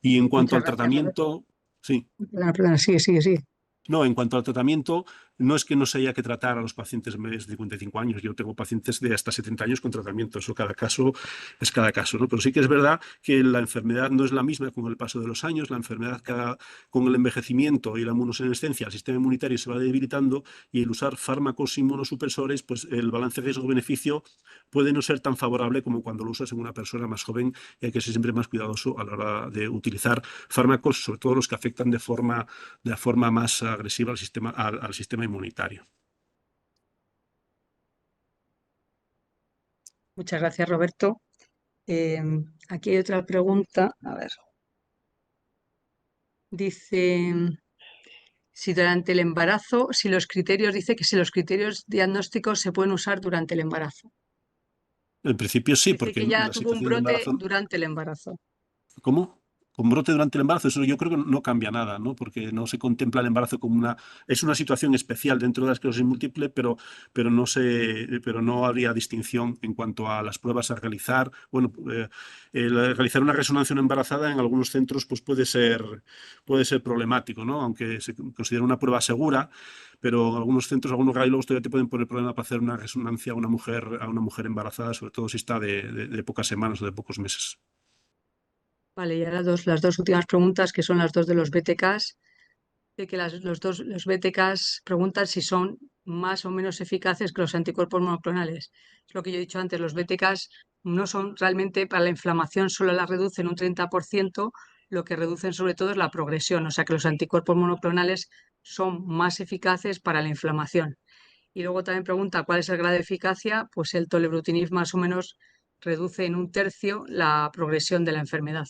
Speaker 3: Y en cuanto
Speaker 2: Muchas
Speaker 3: al
Speaker 2: gracias, Roberto.
Speaker 3: tratamiento, sí.
Speaker 2: Perdona, sigue.
Speaker 3: No, en cuanto al tratamiento, no es que no se haya que tratar a los pacientes mayores de 55 años. Yo tengo pacientes de hasta 70 años con tratamiento. Eso cada caso es cada caso, ¿no? Pero sí que es verdad que la enfermedad no es la misma con el paso de los años. La enfermedad con el envejecimiento y la inmunosenescencia, el sistema inmunitario se va debilitando y el usar fármacos inmunosupresores, pues el balance riesgo-beneficio puede no ser tan favorable como cuando lo usas en una persona más joven y hay que ser siempre más cuidadoso a la hora de utilizar fármacos, sobre todo los que afectan de forma más agresiva al sistema inmunitario.
Speaker 2: Muchas gracias, Roberto. Aquí hay otra pregunta. A ver. Dice, si durante el embarazo, dice que si los criterios diagnósticos se pueden usar durante el embarazo.
Speaker 3: En principio sí,
Speaker 2: Dice
Speaker 3: porque
Speaker 2: que ya
Speaker 3: la
Speaker 2: tuvo un
Speaker 3: situación del
Speaker 2: brote
Speaker 3: embarazo...
Speaker 2: durante el embarazo.
Speaker 3: ¿Cómo? Con brote durante el embarazo, eso yo creo que no cambia nada, ¿no? Porque no se contempla el embarazo como una... Es una situación especial dentro de la esclerosis múltiple, pero no habría distinción en cuanto a las pruebas a realizar. Bueno, realizar una resonancia en una embarazada en algunos centros pues puede ser problemático, ¿no? Aunque se considera una prueba segura, pero en algunos centros, algunos radiólogos todavía te pueden poner problema para hacer una resonancia a una mujer embarazada, sobre todo si está de pocas semanas o de pocos meses.
Speaker 2: Vale, y ahora las dos últimas preguntas, que son las dos de los BTKs, de que los BTKs preguntan si son más o menos eficaces que los anticuerpos monoclonales. Es lo que yo he dicho antes, los BTKs no son realmente para la inflamación, solo la reducen un 30%, lo que reducen sobre todo es la progresión, o sea que los anticuerpos monoclonales son más eficaces para la inflamación. Y luego también pregunta cuál es el grado de eficacia, pues el tolebrutinib más o menos reduce en 1/3 la progresión de la enfermedad.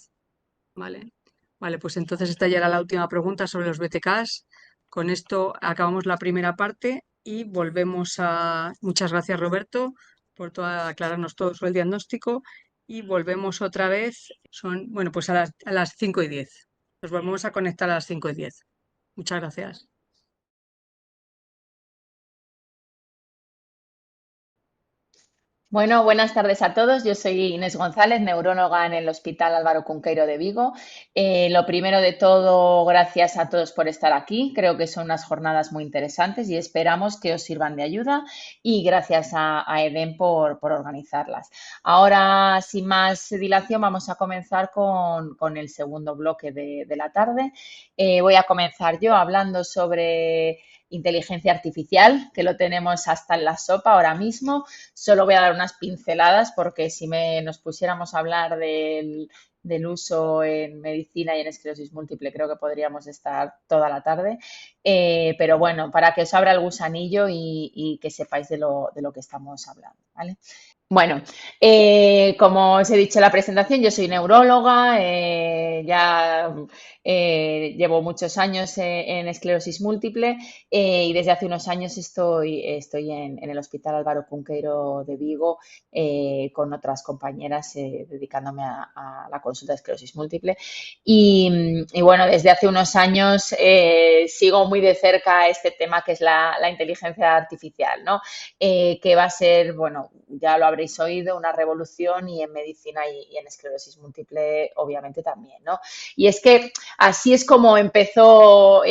Speaker 2: ¿Vale? Vale, pues entonces esta ya era la última pregunta sobre los BTKs. Con esto acabamos la primera parte y volvemos a... Muchas gracias, Roberto, por aclararnos todo sobre el diagnóstico y volvemos otra vez, bueno, pues a las 5:10. Nos volvemos a conectar a las 5:10. Muchas gracias.
Speaker 4: Bueno, buenas tardes a todos. Yo soy Inés González, neuróloga en el Hospital Álvaro Cunqueiro de Vigo. Lo primero de todo, gracias a todos por estar aquí. Creo que son unas jornadas muy interesantes y esperamos que os sirvan de ayuda, y gracias a EDEN por organizarlas. Ahora, sin más dilación, vamos a comenzar con el segundo bloque de la tarde. Voy a comenzar yo hablando sobre inteligencia artificial, que lo tenemos hasta en la sopa ahora mismo. Solo voy a dar unas pinceladas porque si nos pusiéramos a hablar del uso en medicina y en esclerosis múltiple, creo que podríamos estar toda la tarde. Pero bueno, para que os abra el gusanillo y que sepáis de lo que estamos hablando, ¿vale? Bueno, como os he dicho en la presentación, yo soy neuróloga, ya llevo muchos años en esclerosis múltiple, y desde hace unos años estoy en el Hospital Álvaro Cunqueiro de Vigo, con otras compañeras, dedicándome a la consulta de esclerosis múltiple. Y bueno, desde hace unos años sigo muy de cerca este tema que es la inteligencia artificial, ¿no? Que va a ser, bueno, ya lo habréis oído, una revolución, y en medicina y en esclerosis múltiple obviamente también, ¿no? Y es que así es como empezó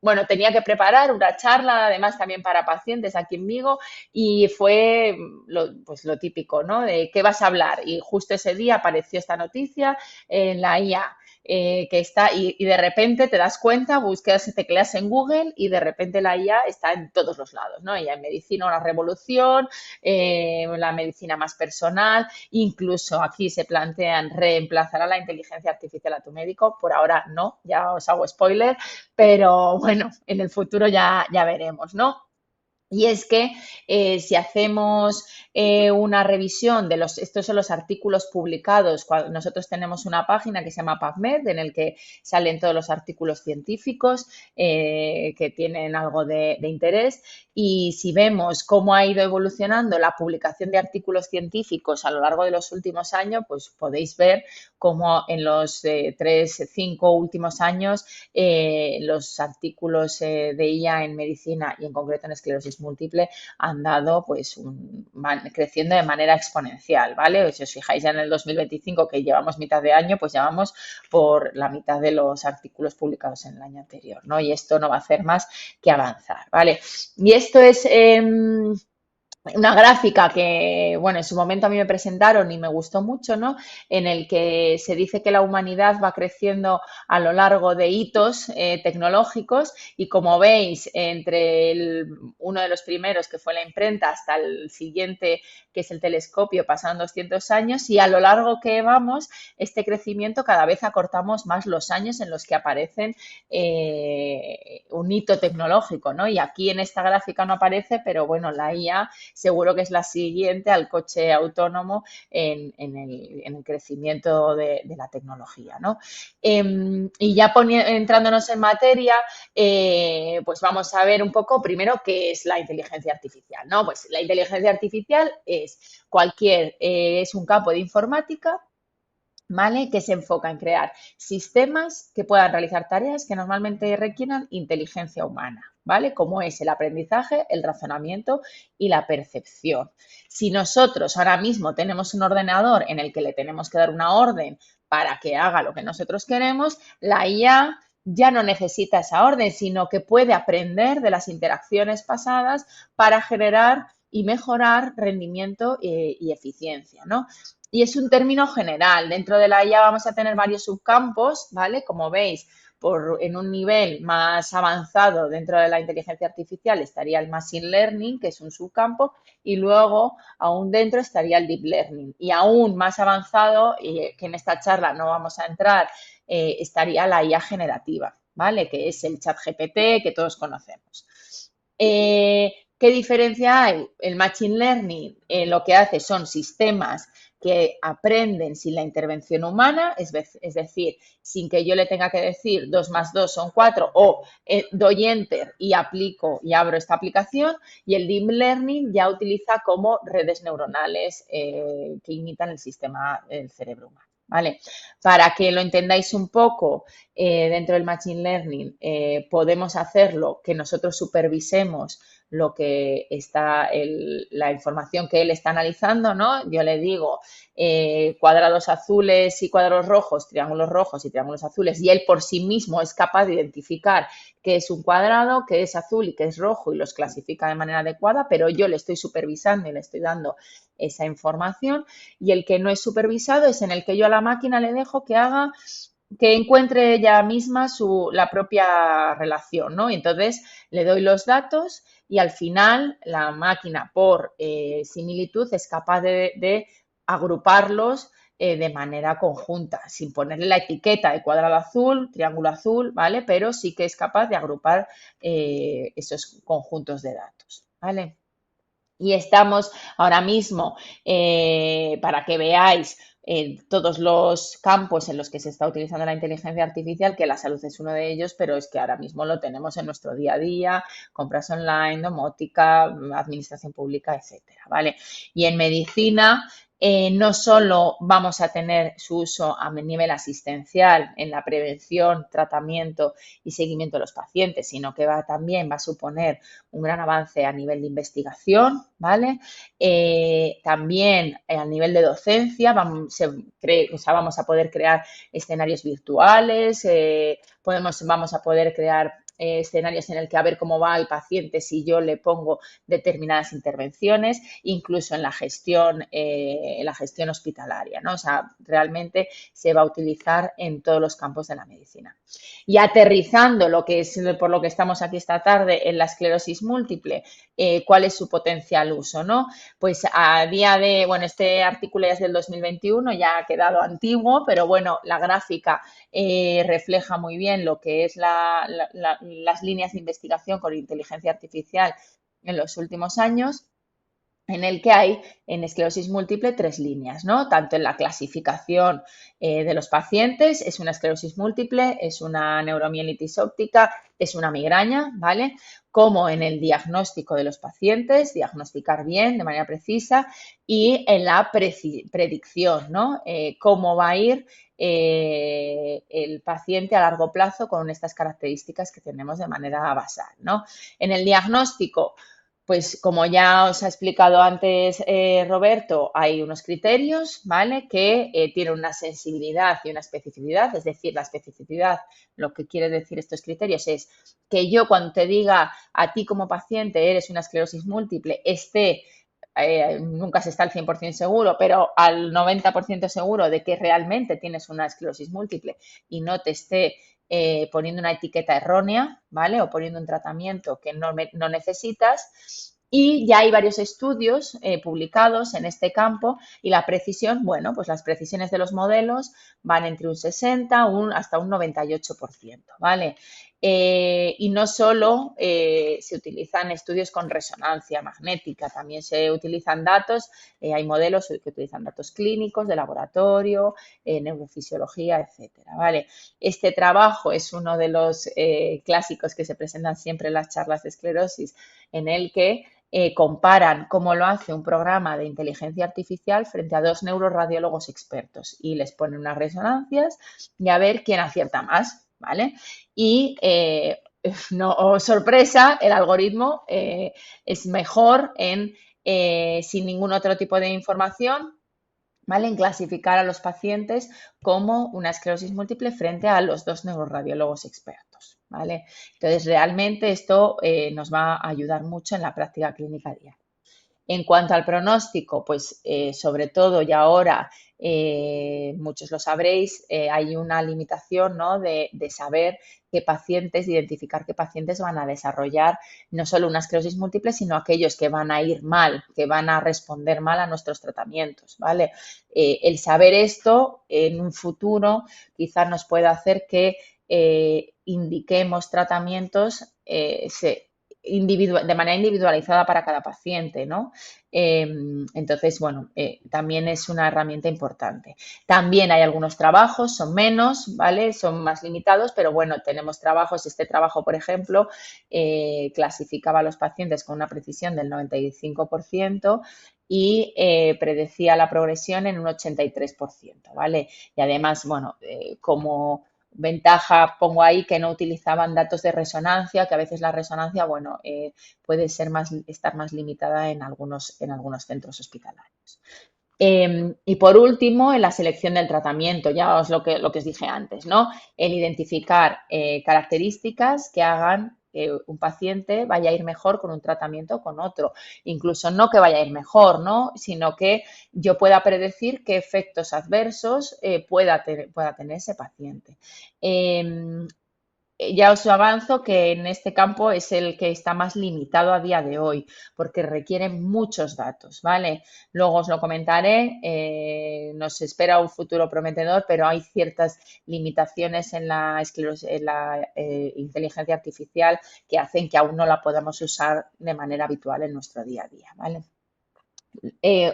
Speaker 4: bueno, tenía que preparar una charla, además también para pacientes aquí en Vigo, y fue pues lo típico, ¿no? De qué vas a hablar. Y justo ese día apareció esta noticia en la IA. Que está, y de repente te das cuenta, buscas, tecleas en Google y de repente la IA está en todos los lados, ¿no? Ya en medicina una revolución, la medicina más personal, incluso aquí se plantean reemplazar a la inteligencia artificial a tu médico. Por ahora no, ya os hago spoiler, pero bueno, en el futuro ya veremos, ¿no? Y es que si hacemos una revisión de estos son los artículos publicados, nosotros tenemos una página que se llama PubMed, en el que salen todos los artículos científicos que tienen algo de interés, y si vemos cómo ha ido evolucionando la publicación de artículos científicos a lo largo de los últimos años, pues podéis ver cómo en los 5 últimos años los artículos de IA en medicina y en concreto en esclerosis múltiple han dado, pues, van creciendo de manera exponencial, ¿vale? Si os fijáis ya en el 2025, que llevamos mitad de año, pues llevamos por la mitad de los artículos publicados en el año anterior, ¿no? Y esto no va a hacer más que avanzar, ¿vale? Y esto es una gráfica que, bueno, en su momento a mí me presentaron y me gustó mucho, ¿no? En el que se dice que la humanidad va creciendo a lo largo de hitos tecnológicos, y como veis, entre uno de los primeros, que fue la imprenta, hasta el siguiente, que es el telescopio, pasaron 200 años, y a lo largo que vamos, este crecimiento cada vez acortamos más los años en los que aparecen un hito tecnológico, ¿no? Y aquí en esta gráfica no aparece, pero bueno, la IA seguro que es la siguiente al coche autónomo en el crecimiento de la tecnología, ¿no? Y ya entrándonos en materia, pues vamos a ver un poco primero qué es la inteligencia artificial, ¿no? Pues la inteligencia artificial es un campo de informática, ¿vale? Que se enfoca en crear sistemas que puedan realizar tareas que normalmente requieran inteligencia humana, ¿vale? Como es el aprendizaje, el razonamiento y la percepción. Si nosotros ahora mismo tenemos un ordenador en el que le tenemos que dar una orden para que haga lo que nosotros queremos, la IA ya no necesita esa orden, sino que puede aprender de las interacciones pasadas para generar y mejorar rendimiento y eficiencia, ¿no? Y es un término general. Dentro de la IA vamos a tener varios subcampos, ¿vale? Como veis, en un nivel más avanzado dentro de la inteligencia artificial estaría el Machine Learning, que es un subcampo, y luego aún dentro estaría el Deep Learning. Y aún más avanzado, que en esta charla no vamos a entrar, estaría la IA generativa, ¿vale? Que es el ChatGPT que todos conocemos. ¿Qué diferencia hay? El Machine Learning lo que hace son sistemas que aprenden sin la intervención humana, es decir, sin que yo le tenga que decir 2 más 2 son 4 o doy enter y aplico y abro esta aplicación, y el Deep Learning ya utiliza como redes neuronales que imitan el sistema del cerebro humano. ¿Vale? Para que lo entendáis un poco, dentro del Machine Learning podemos hacerlo que nosotros supervisemos lo que está la información que él está analizando, ¿no? Yo le digo cuadrados azules y cuadrados rojos y triángulos azules, y él por sí mismo es capaz de identificar qué es un cuadrado, qué es azul y qué es rojo, y los clasifica de manera adecuada, pero yo le estoy supervisando y le estoy dando esa información. Y el que no es supervisado es en el que yo a la máquina le dejo que haga, que encuentre ella misma la propia relación, ¿no? Y entonces le doy los datos y al final la máquina por similitud es capaz de agruparlos de manera conjunta, sin ponerle la etiqueta de cuadrado azul, triángulo azul, ¿vale? Pero sí que es capaz de agrupar esos conjuntos de datos, ¿vale? Y estamos ahora mismo, para que veáis todos los campos en los que se está utilizando la inteligencia artificial, que la salud es uno de ellos, pero es que ahora mismo lo tenemos en nuestro día a día, compras online, domótica, administración pública, etcétera, ¿vale? Y en medicina no solo vamos a tener su uso a nivel asistencial en la prevención, tratamiento y seguimiento de los pacientes, sino que también va a suponer un gran avance a nivel de investigación, ¿vale? También a nivel de docencia vamos a poder crear escenarios virtuales, vamos a poder crear escenarios en el que a ver cómo va el paciente si yo le pongo determinadas intervenciones, incluso en la gestión hospitalaria, ¿no? O sea, realmente se va a utilizar en todos los campos de la medicina. Y aterrizando lo que es por lo que estamos aquí esta tarde en la esclerosis múltiple, ¿cuál es su potencial uso, no? Pues a día de, bueno, este artículo ya es del 2021, ya ha quedado antiguo, pero bueno, la gráfica refleja muy bien lo que es las líneas de investigación con inteligencia artificial en los últimos años, en el que hay en esclerosis múltiple 3 líneas, ¿no? Tanto en la clasificación de los pacientes, es una esclerosis múltiple, es una neuromielitis óptica, es una migraña, ¿vale? Como en el diagnóstico de los pacientes, diagnosticar bien, de manera precisa, y en la predicción, ¿no? Cómo va a ir el paciente a largo plazo con estas características que tenemos de manera basal, ¿no? En el diagnóstico, pues como ya os ha explicado antes Roberto, hay unos criterios, ¿vale? Que tienen una sensibilidad y una especificidad, es decir, la especificidad, lo que quiere decir estos criterios es que yo cuando te diga a ti como paciente eres una esclerosis múltiple, nunca se está al 100% seguro, pero al 90% seguro de que realmente tienes una esclerosis múltiple y no te esté poniendo una etiqueta errónea, ¿vale? O poniendo un tratamiento que no necesitas. Y ya hay varios estudios publicados en este campo y la precisión, bueno, pues las precisiones de los modelos van entre un 60 hasta un 98%, ¿vale? Y no solo se utilizan estudios con resonancia magnética, también se utilizan datos, hay modelos que utilizan datos clínicos de laboratorio, neurofisiología, etcétera, ¿vale? Este trabajo es uno de los clásicos que se presentan siempre en las charlas de esclerosis, en el que comparan cómo lo hace un programa de inteligencia artificial frente a 2 neuroradiólogos expertos y les ponen unas resonancias y a ver quién acierta más, ¿vale? Y no sorpresa, el algoritmo es mejor sin ningún otro tipo de información, ¿vale? En clasificar a los pacientes como una esclerosis múltiple frente a los 2 neuroradiólogos expertos, ¿vale? Entonces, realmente esto nos va a ayudar mucho en la práctica clínica diaria. En cuanto al pronóstico, pues sobre todo y ahora, muchos lo sabréis, hay una limitación, ¿no? de saber qué pacientes, de identificar qué pacientes van a desarrollar no solo una esclerosis múltiple, sino aquellos que van a ir mal, que van a responder mal a nuestros tratamientos, ¿vale? El saber esto en un futuro quizás nos pueda hacer que indiquemos tratamientos de manera individualizada para cada paciente, ¿no? Entonces, bueno, también es una herramienta importante. También hay algunos trabajos, son menos, ¿vale? Son más limitados, pero bueno, tenemos trabajos. Este trabajo, por ejemplo, clasificaba a los pacientes con una precisión del 95% y predecía la progresión en un 83%, ¿vale? Y además, bueno, como ventaja pongo ahí que no utilizaban datos de resonancia, que a veces la resonancia, bueno, puede estar más limitada en algunos centros hospitalarios. Y por último, en la selección del tratamiento, ya os lo que os dije antes, ¿no? El identificar características que hagan que un paciente vaya a ir mejor con un tratamiento o con otro. Incluso no que vaya a ir mejor, ¿no? Sino que yo pueda predecir qué efectos adversos pueda tener ese paciente. Ya os avanzo que en este campo es el que está más limitado a día de hoy, porque requiere muchos datos, ¿vale? Luego os lo comentaré, nos espera un futuro prometedor, pero hay ciertas limitaciones en la inteligencia artificial que hacen que aún no la podamos usar de manera habitual en nuestro día a día, ¿vale?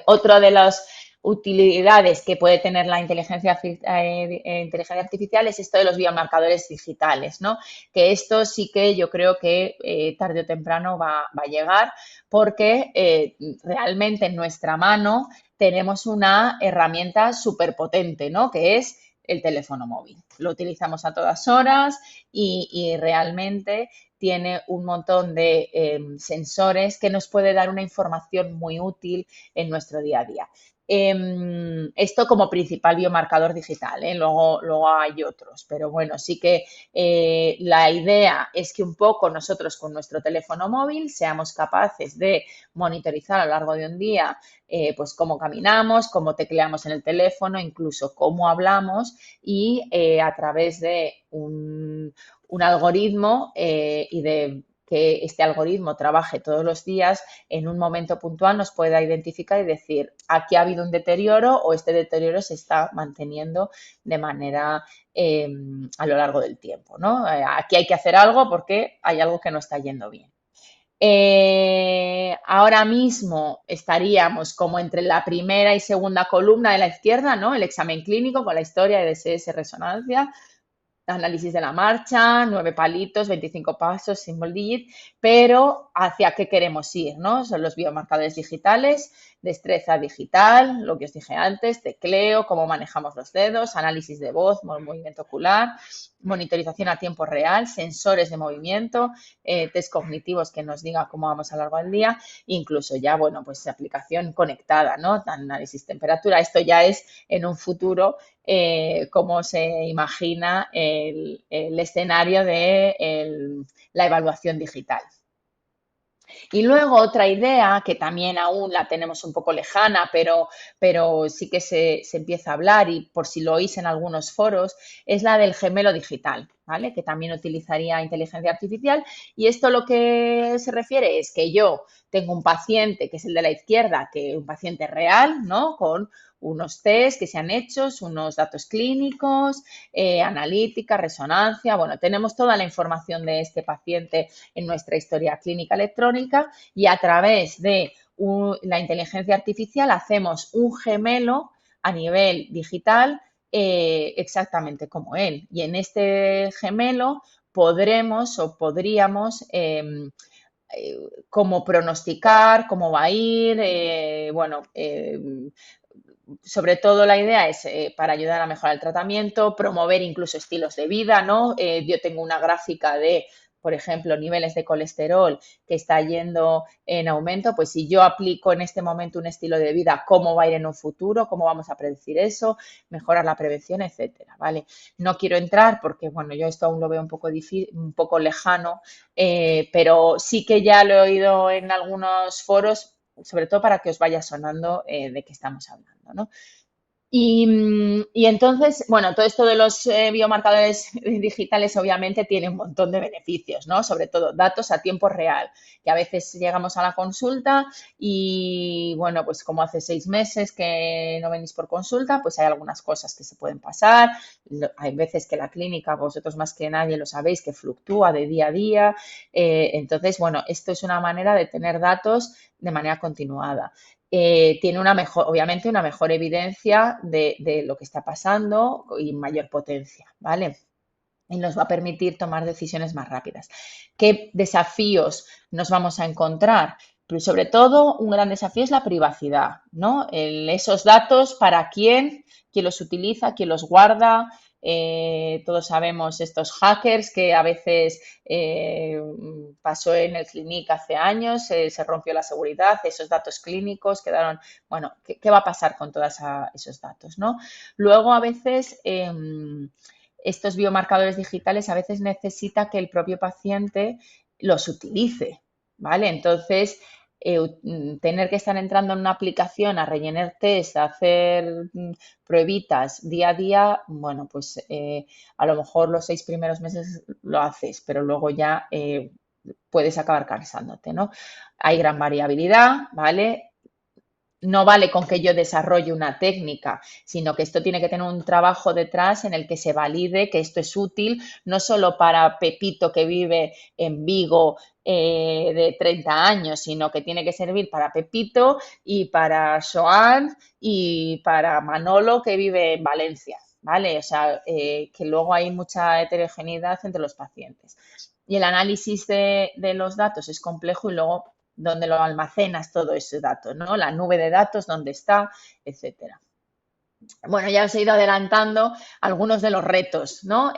Speaker 4: Otro de las utilidades que puede tener la inteligencia artificial es esto de los biomarcadores digitales, ¿no? Que esto sí que yo creo que tarde o temprano va a llegar porque realmente en nuestra mano tenemos una herramienta súper potente, ¿no? Que es el teléfono móvil. Lo utilizamos a todas horas y realmente tiene un montón de sensores que nos puede dar una información muy útil en nuestro día a día. Esto como principal biomarcador digital, luego hay otros, pero bueno, sí que la idea es que un poco nosotros con nuestro teléfono móvil seamos capaces de monitorizar a lo largo de un día pues cómo caminamos, cómo tecleamos en el teléfono, incluso cómo hablamos y a través de un algoritmo y de que este algoritmo trabaje todos los días, en un momento puntual nos pueda identificar y decir, aquí ha habido un deterioro o este deterioro se está manteniendo de manera a lo largo del tiempo, ¿no? Aquí hay que hacer algo porque hay algo que no está yendo bien. Ahora mismo estaríamos como entre la primera y segunda columna de la izquierda, ¿no? El examen clínico con la historia de DSS resonancia, análisis de la marcha, 9 palitos, 25 pasos, single digit, pero ¿hacia qué queremos ir, no? Son los biomarcadores digitales, destreza digital, lo que os dije antes, tecleo, cómo manejamos los dedos, análisis de voz, movimiento ocular, monitorización a tiempo real, sensores de movimiento, test cognitivos que nos diga cómo vamos a lo largo del día, incluso ya, bueno, pues aplicación conectada, ¿no? Análisis temperatura, esto ya es en un futuro cómo se imagina el escenario de la evaluación digital. Y luego otra idea que también aún la tenemos un poco lejana, pero sí que se empieza a hablar y por si lo oís en algunos foros, es la del gemelo digital, ¿vale? Que también utilizaría inteligencia artificial. Y esto lo que se refiere es que yo tengo un paciente, que es el de la izquierda, que es un paciente real, ¿no? Con unos test que se han hecho, unos datos clínicos, analítica, resonancia. Bueno, tenemos toda la información de este paciente en nuestra historia clínica electrónica y a través de la inteligencia artificial hacemos un gemelo a nivel digital exactamente como él. Y en este gemelo podríamos cómo pronosticar, cómo va a ir, sobre todo la idea es para ayudar a mejorar el tratamiento, promover incluso estilos de vida, ¿no? Yo tengo una gráfica de, por ejemplo, niveles de colesterol que está yendo en aumento, pues si yo aplico en este momento un estilo de vida, ¿cómo va a ir en un futuro? ¿Cómo vamos a predecir eso? Mejorar la prevención, etcétera, ¿vale? No quiero entrar porque, bueno, yo esto aún lo veo un poco difícil, un poco lejano, pero sí que ya lo he oído en algunos foros, sobre todo para que os vaya sonando de qué estamos hablando, ¿no? Y entonces, bueno, todo esto de los biomarcadores digitales obviamente tiene un montón de beneficios, ¿no? Sobre todo datos a tiempo real, que a veces llegamos a la consulta y, bueno, pues como hace 6 meses que no venís por consulta, pues hay algunas cosas que se pueden pasar. Hay veces que la clínica, vosotros más que nadie lo sabéis, que fluctúa de día a día. Entonces, bueno, esto es una manera de tener datos de manera continuada. Tiene obviamente una mejor evidencia de lo que está pasando y mayor potencia, ¿vale? Y nos va a permitir tomar decisiones más rápidas. ¿Qué desafíos nos vamos a encontrar? Pero sobre todo, un gran desafío es la privacidad, ¿no? Esos datos, ¿para quién los utiliza, quién los guarda? Todos sabemos estos hackers que a veces pasó en el Clinic hace años, se rompió la seguridad, esos datos clínicos quedaron, bueno, ¿qué va a pasar con todos esos datos, ¿no? Luego, a veces, estos biomarcadores digitales a veces necesita que el propio paciente los utilice, ¿vale? Entonces, tener que estar entrando en una aplicación a rellenar test, a hacer pruebitas día a día, bueno, pues a lo mejor los 6 primeros meses lo haces, pero luego ya puedes acabar cansándote, ¿no? Hay gran variabilidad, ¿vale? No vale con que yo desarrolle una técnica, sino que esto tiene que tener un trabajo detrás en el que se valide que esto es útil, no solo para Pepito que vive en Vigo de 30 años, sino que tiene que servir para Pepito y para Joan y para Manolo que vive en Valencia, ¿vale? O sea, que luego hay mucha heterogeneidad entre los pacientes. Y el análisis de los datos es complejo y luego dónde lo almacenas todo ese dato, ¿no? La nube de datos, dónde está, etcétera. Bueno, ya os he ido adelantando algunos de los retos, ¿no?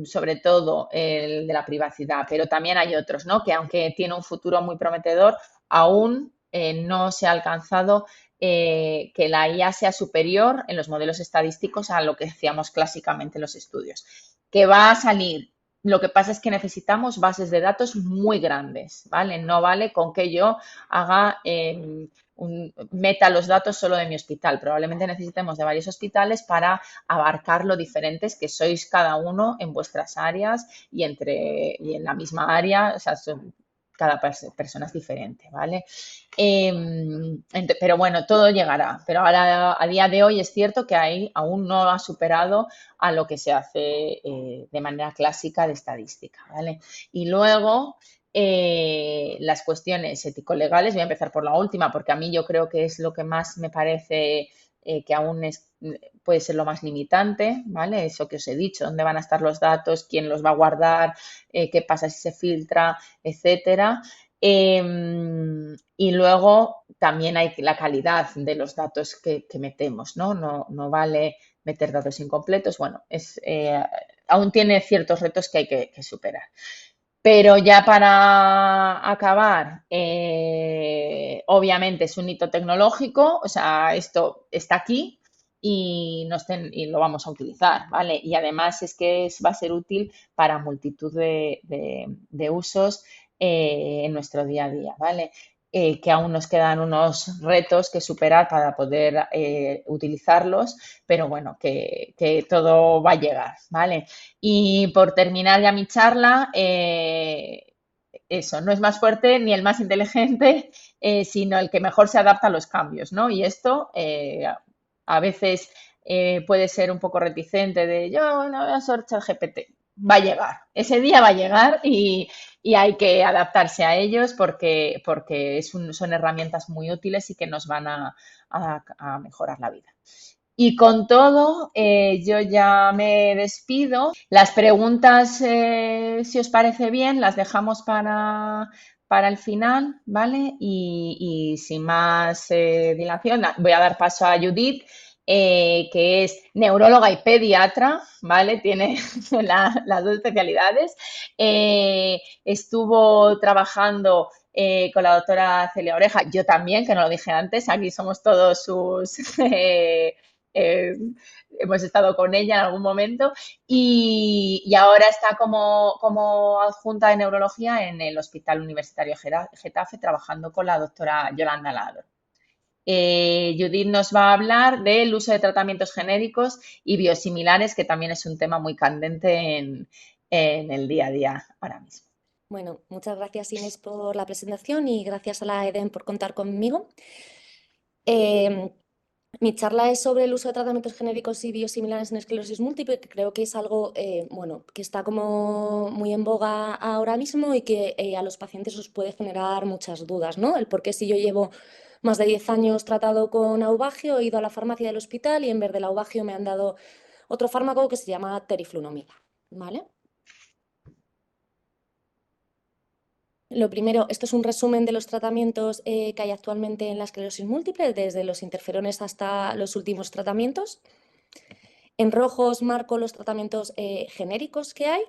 Speaker 4: Sobre todo el de la privacidad, pero también hay otros, ¿no? Que aunque tiene un futuro muy prometedor, aún no se ha alcanzado que la IA sea superior en los modelos estadísticos a lo que hacíamos clásicamente en los estudios. Que va a salir. Lo que pasa es que necesitamos bases de datos muy grandes, ¿vale? No vale con que yo haga meta los datos solo de mi hospital. Probablemente necesitemos de varios hospitales para abarcar lo diferentes que sois cada uno en vuestras áreas y en la misma área, o sea, cada persona es diferente, ¿vale? Pero bueno, todo llegará. Pero ahora, a día de hoy, es cierto que aún no ha superado a lo que se hace de manera clásica de estadística, ¿vale? Y luego, las cuestiones ético-legales, voy a empezar por la última, porque a mí yo creo que es lo que más me parece que aún puede ser lo más limitante, ¿vale? Eso que os he dicho, dónde van a estar los datos, quién los va a guardar, qué pasa si se filtra, etcétera. Y luego también hay la calidad de los datos que metemos, ¿no? No vale meter datos incompletos. Bueno, aún tiene ciertos retos que hay que superar. Pero ya para acabar, obviamente es un hito tecnológico, o sea, esto está aquí y lo vamos a utilizar, ¿vale? Y además es que va a ser útil para multitud de usos en nuestro día a día, ¿vale? Que aún nos quedan unos retos que superar para poder utilizarlos, pero bueno, que todo va a llegar, ¿vale? Y por terminar ya mi charla, eso, no es más fuerte ni el más inteligente, sino el que mejor se adapta a los cambios, ¿no? Y esto a veces puede ser un poco reticente de yo no voy a usar ChatGPT. Va a llegar, ese día va a llegar y hay que adaptarse a ellos porque son herramientas muy útiles y que nos van a mejorar la vida. Y con todo, yo ya me despido. Las preguntas, si os parece bien, las dejamos para el final, ¿vale? Y sin más dilación, voy a dar paso a Judith, que es neuróloga y pediatra, ¿vale? Tiene las dos especialidades. Estuvo trabajando con la doctora Celia Oreja, yo también, que no lo dije antes, aquí somos todos sus... hemos estado con ella en algún momento y ahora está como adjunta de neurología en el Hospital Universitario Getafe trabajando con la doctora Yolanda Lado. Judith nos va a hablar del uso de tratamientos genéricos y biosimilares, que también es un tema muy candente en el día a día ahora mismo.
Speaker 5: Bueno, muchas gracias Inés por la presentación y gracias a la EDEN por contar conmigo. Mi charla es sobre el uso de tratamientos genéricos y biosimilares en esclerosis múltiple, que creo que es algo bueno, que está como muy en boga ahora mismo y que a los pacientes os puede generar muchas dudas, ¿no? El por qué si yo llevo más de 10 años tratado con Aubagio, he ido a la farmacia del hospital y en vez del Aubagio me han dado otro fármaco que se llama teriflunomida, ¿vale? Lo primero, esto es un resumen de los tratamientos que hay actualmente en la esclerosis múltiple, desde los interferones hasta los últimos tratamientos. En rojo os marco los tratamientos genéricos que hay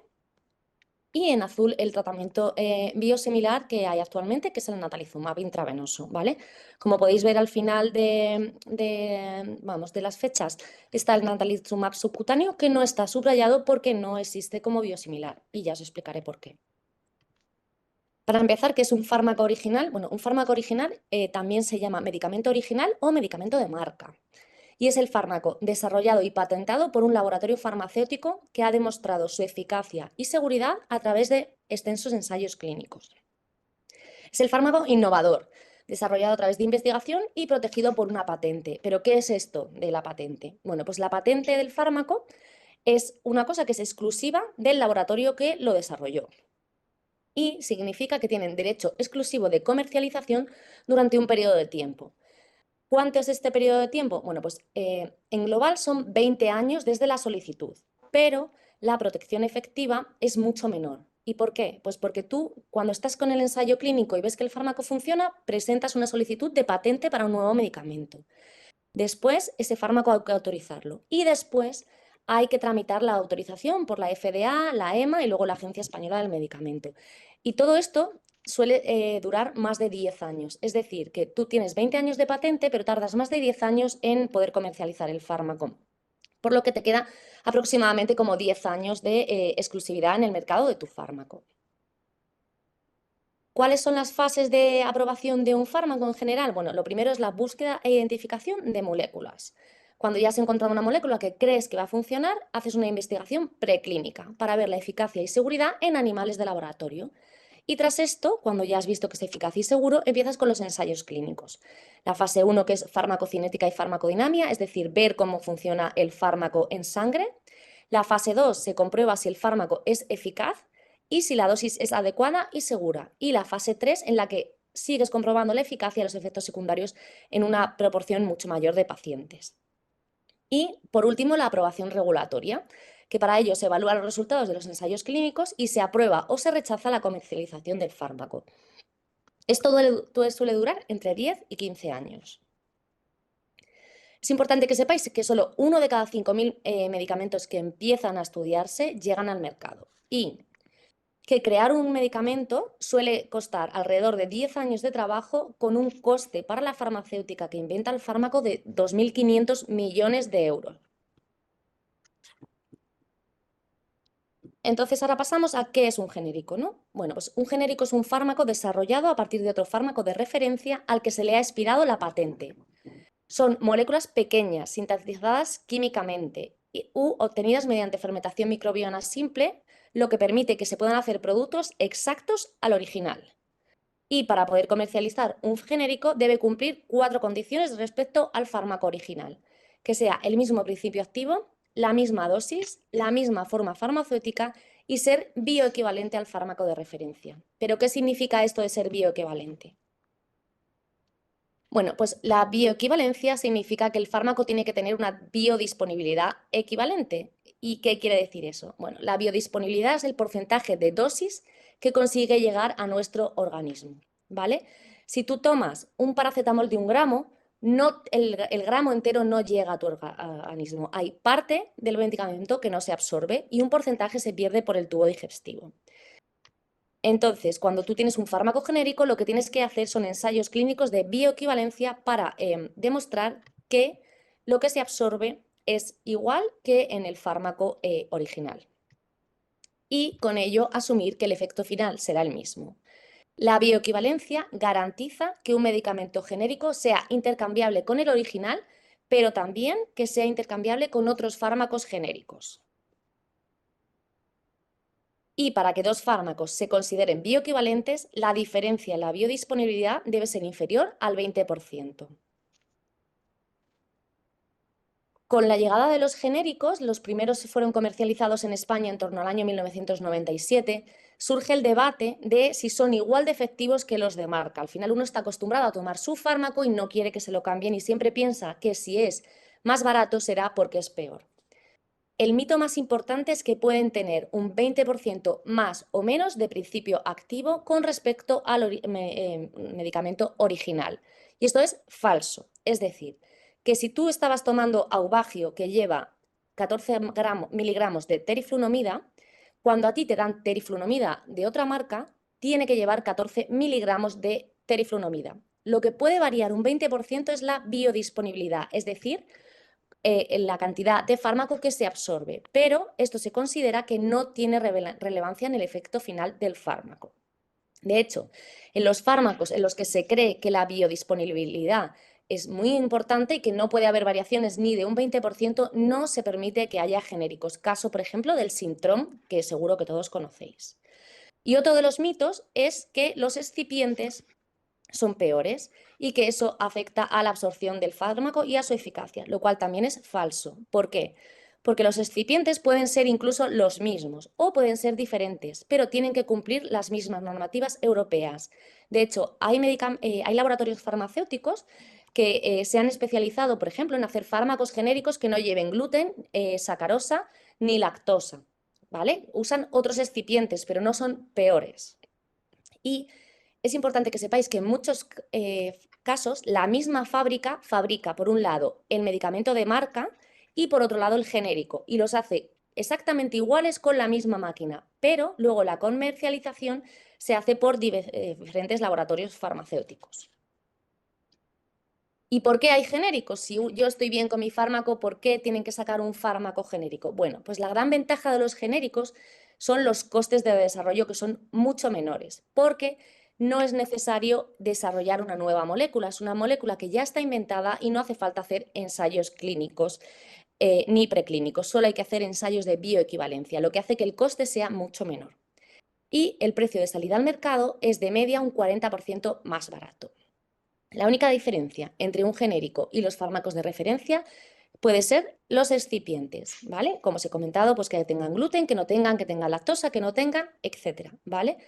Speaker 5: y en azul el tratamiento biosimilar que hay actualmente, que es el natalizumab intravenoso, ¿vale? Como podéis ver al final de las fechas está el natalizumab subcutáneo, que no está subrayado porque no existe como biosimilar y ya os explicaré por qué. Para empezar, ¿qué es un fármaco original? Bueno, un fármaco original también se llama medicamento original o medicamento de marca. Y es el fármaco desarrollado y patentado por un laboratorio farmacéutico que ha demostrado su eficacia y seguridad a través de extensos ensayos clínicos. Es el fármaco innovador, desarrollado a través de investigación y protegido por una patente. ¿Pero qué es esto de la patente? Bueno, pues la patente del fármaco es una cosa que es exclusiva del laboratorio que lo desarrolló. Y significa que tienen derecho exclusivo de comercialización durante un periodo de tiempo. ¿Cuánto es este periodo de tiempo? Bueno, pues en global son 20 años desde la solicitud, pero la protección efectiva es mucho menor. ¿Y por qué? Pues porque tú, cuando estás con el ensayo clínico y ves que el fármaco funciona, presentas una solicitud de patente para un nuevo medicamento. Después, ese fármaco hay que autorizarlo y después hay que tramitar la autorización por la FDA, la EMA y luego la Agencia Española del Medicamento. Y todo esto suele durar más de 10 años. Es decir, que tú tienes 20 años de patente, pero tardas más de 10 años en poder comercializar el fármaco. Por lo que te queda aproximadamente como 10 años de exclusividad en el mercado de tu fármaco. ¿Cuáles son las fases de aprobación de un fármaco en general? Bueno, lo primero es la búsqueda e identificación de moléculas. Cuando ya has encontrado una molécula que crees que va a funcionar, haces una investigación preclínica para ver la eficacia y seguridad en animales de laboratorio. Y tras esto, cuando ya has visto que es eficaz y seguro, empiezas con los ensayos clínicos. La fase 1, que es farmacocinética y farmacodinamia, es decir, ver cómo funciona el fármaco en sangre. La fase 2 se comprueba si el fármaco es eficaz y si la dosis es adecuada y segura. Y la fase 3, en la que sigues comprobando la eficacia y los efectos secundarios en una proporción mucho mayor de pacientes. Y, por último, la aprobación regulatoria, que para ello se evalúan los resultados de los ensayos clínicos y se aprueba o se rechaza la comercialización del fármaco. Esto suele durar entre 10 y 15 años. Es importante que sepáis que solo 1 de cada 5.000 medicamentos que empiezan a estudiarse llegan al mercado y que crear un medicamento suele costar alrededor de 10 años de trabajo con un coste para la farmacéutica que inventa el fármaco de 2.500 millones de euros. Entonces ahora pasamos a qué es un genérico, ¿no? Bueno, pues un genérico es un fármaco desarrollado a partir de otro fármaco de referencia al que se le ha expirado la patente. Son moléculas pequeñas, sintetizadas químicamente u obtenidas mediante fermentación microbiana simple, lo que permite que se puedan hacer productos exactos al original. Y para poder comercializar un genérico debe cumplir 4 condiciones respecto al fármaco original: que sea el mismo principio activo, la misma dosis, la misma forma farmacéutica y ser bioequivalente al fármaco de referencia. ¿Pero qué significa esto de ser bioequivalente? Bueno, pues la bioequivalencia significa que el fármaco tiene que tener una biodisponibilidad equivalente. ¿Y qué quiere decir eso? Bueno, la biodisponibilidad es el porcentaje de dosis que consigue llegar a nuestro organismo, ¿vale? Si tú tomas un paracetamol de 1 gramo, el gramo entero no llega a tu organismo. Hay parte del medicamento que no se absorbe y un porcentaje se pierde por el tubo digestivo. Entonces, cuando tú tienes un fármaco genérico, lo que tienes que hacer son ensayos clínicos de bioequivalencia para demostrar que lo que se absorbe es igual que en el fármaco original. Y con ello asumir que el efecto final será el mismo. La bioequivalencia garantiza que un medicamento genérico sea intercambiable con el original, pero también que sea intercambiable con otros fármacos genéricos. Y para que dos fármacos se consideren bioequivalentes, la diferencia en la biodisponibilidad debe ser inferior al 20%. Con la llegada de los genéricos, los primeros fueron comercializados en España en torno al año 1997, surge el debate de si son igual de efectivos que los de marca. Al final uno está acostumbrado a tomar su fármaco y no quiere que se lo cambien y siempre piensa que si es más barato será porque es peor. El mito más importante es que pueden tener un 20% más o menos de principio activo con respecto al medicamento original. Y esto es falso. Es decir, que si tú estabas tomando Aubagio que lleva 14 miligramos de teriflunomida, cuando a ti te dan teriflunomida de otra marca, tiene que llevar 14 miligramos de teriflunomida. Lo que puede variar un 20% es la biodisponibilidad, es decir, la cantidad de fármaco que se absorbe, pero esto se considera que no tiene relevancia en el efecto final del fármaco. De hecho, en los fármacos en los que se cree que la biodisponibilidad es muy importante y que no puede haber variaciones ni de un 20%, no se permite que haya genéricos. Caso, por ejemplo, del Sintrom, que seguro que todos conocéis. Y otro de los mitos es que los excipientes son peores y que eso afecta a la absorción del fármaco y a su eficacia, lo cual también es falso. ¿Por qué? Porque los excipientes pueden ser incluso los mismos o pueden ser diferentes, pero tienen que cumplir las mismas normativas europeas. De hecho, hay laboratorios farmacéuticos que se han especializado, por ejemplo, en hacer fármacos genéricos que no lleven gluten, sacarosa ni lactosa, ¿vale? Usan otros excipientes, pero no son peores. Y es importante que sepáis que en muchos casos la misma fábrica fabrica, por un lado, el medicamento de marca y por otro lado el genérico, y los hace exactamente iguales con la misma máquina, pero luego la comercialización se hace por diferentes laboratorios farmacéuticos. ¿Y por qué hay genéricos? Si yo estoy bien con mi fármaco, ¿por qué tienen que sacar un fármaco genérico? Bueno, pues la gran ventaja de los genéricos son los costes de desarrollo, que son mucho menores, porque no es necesario desarrollar una nueva molécula. Es una molécula que ya está inventada y no hace falta hacer ensayos clínicos ni preclínicos. Solo hay que hacer ensayos de bioequivalencia, lo que hace que el coste sea mucho menor. Y el precio de salida al mercado es de media un 40% más barato. La única diferencia entre un genérico y los fármacos de referencia puede ser los excipientes, ¿vale? Como os he comentado, pues que tengan gluten, que tengan lactosa, que no tengan, etcétera, ¿vale?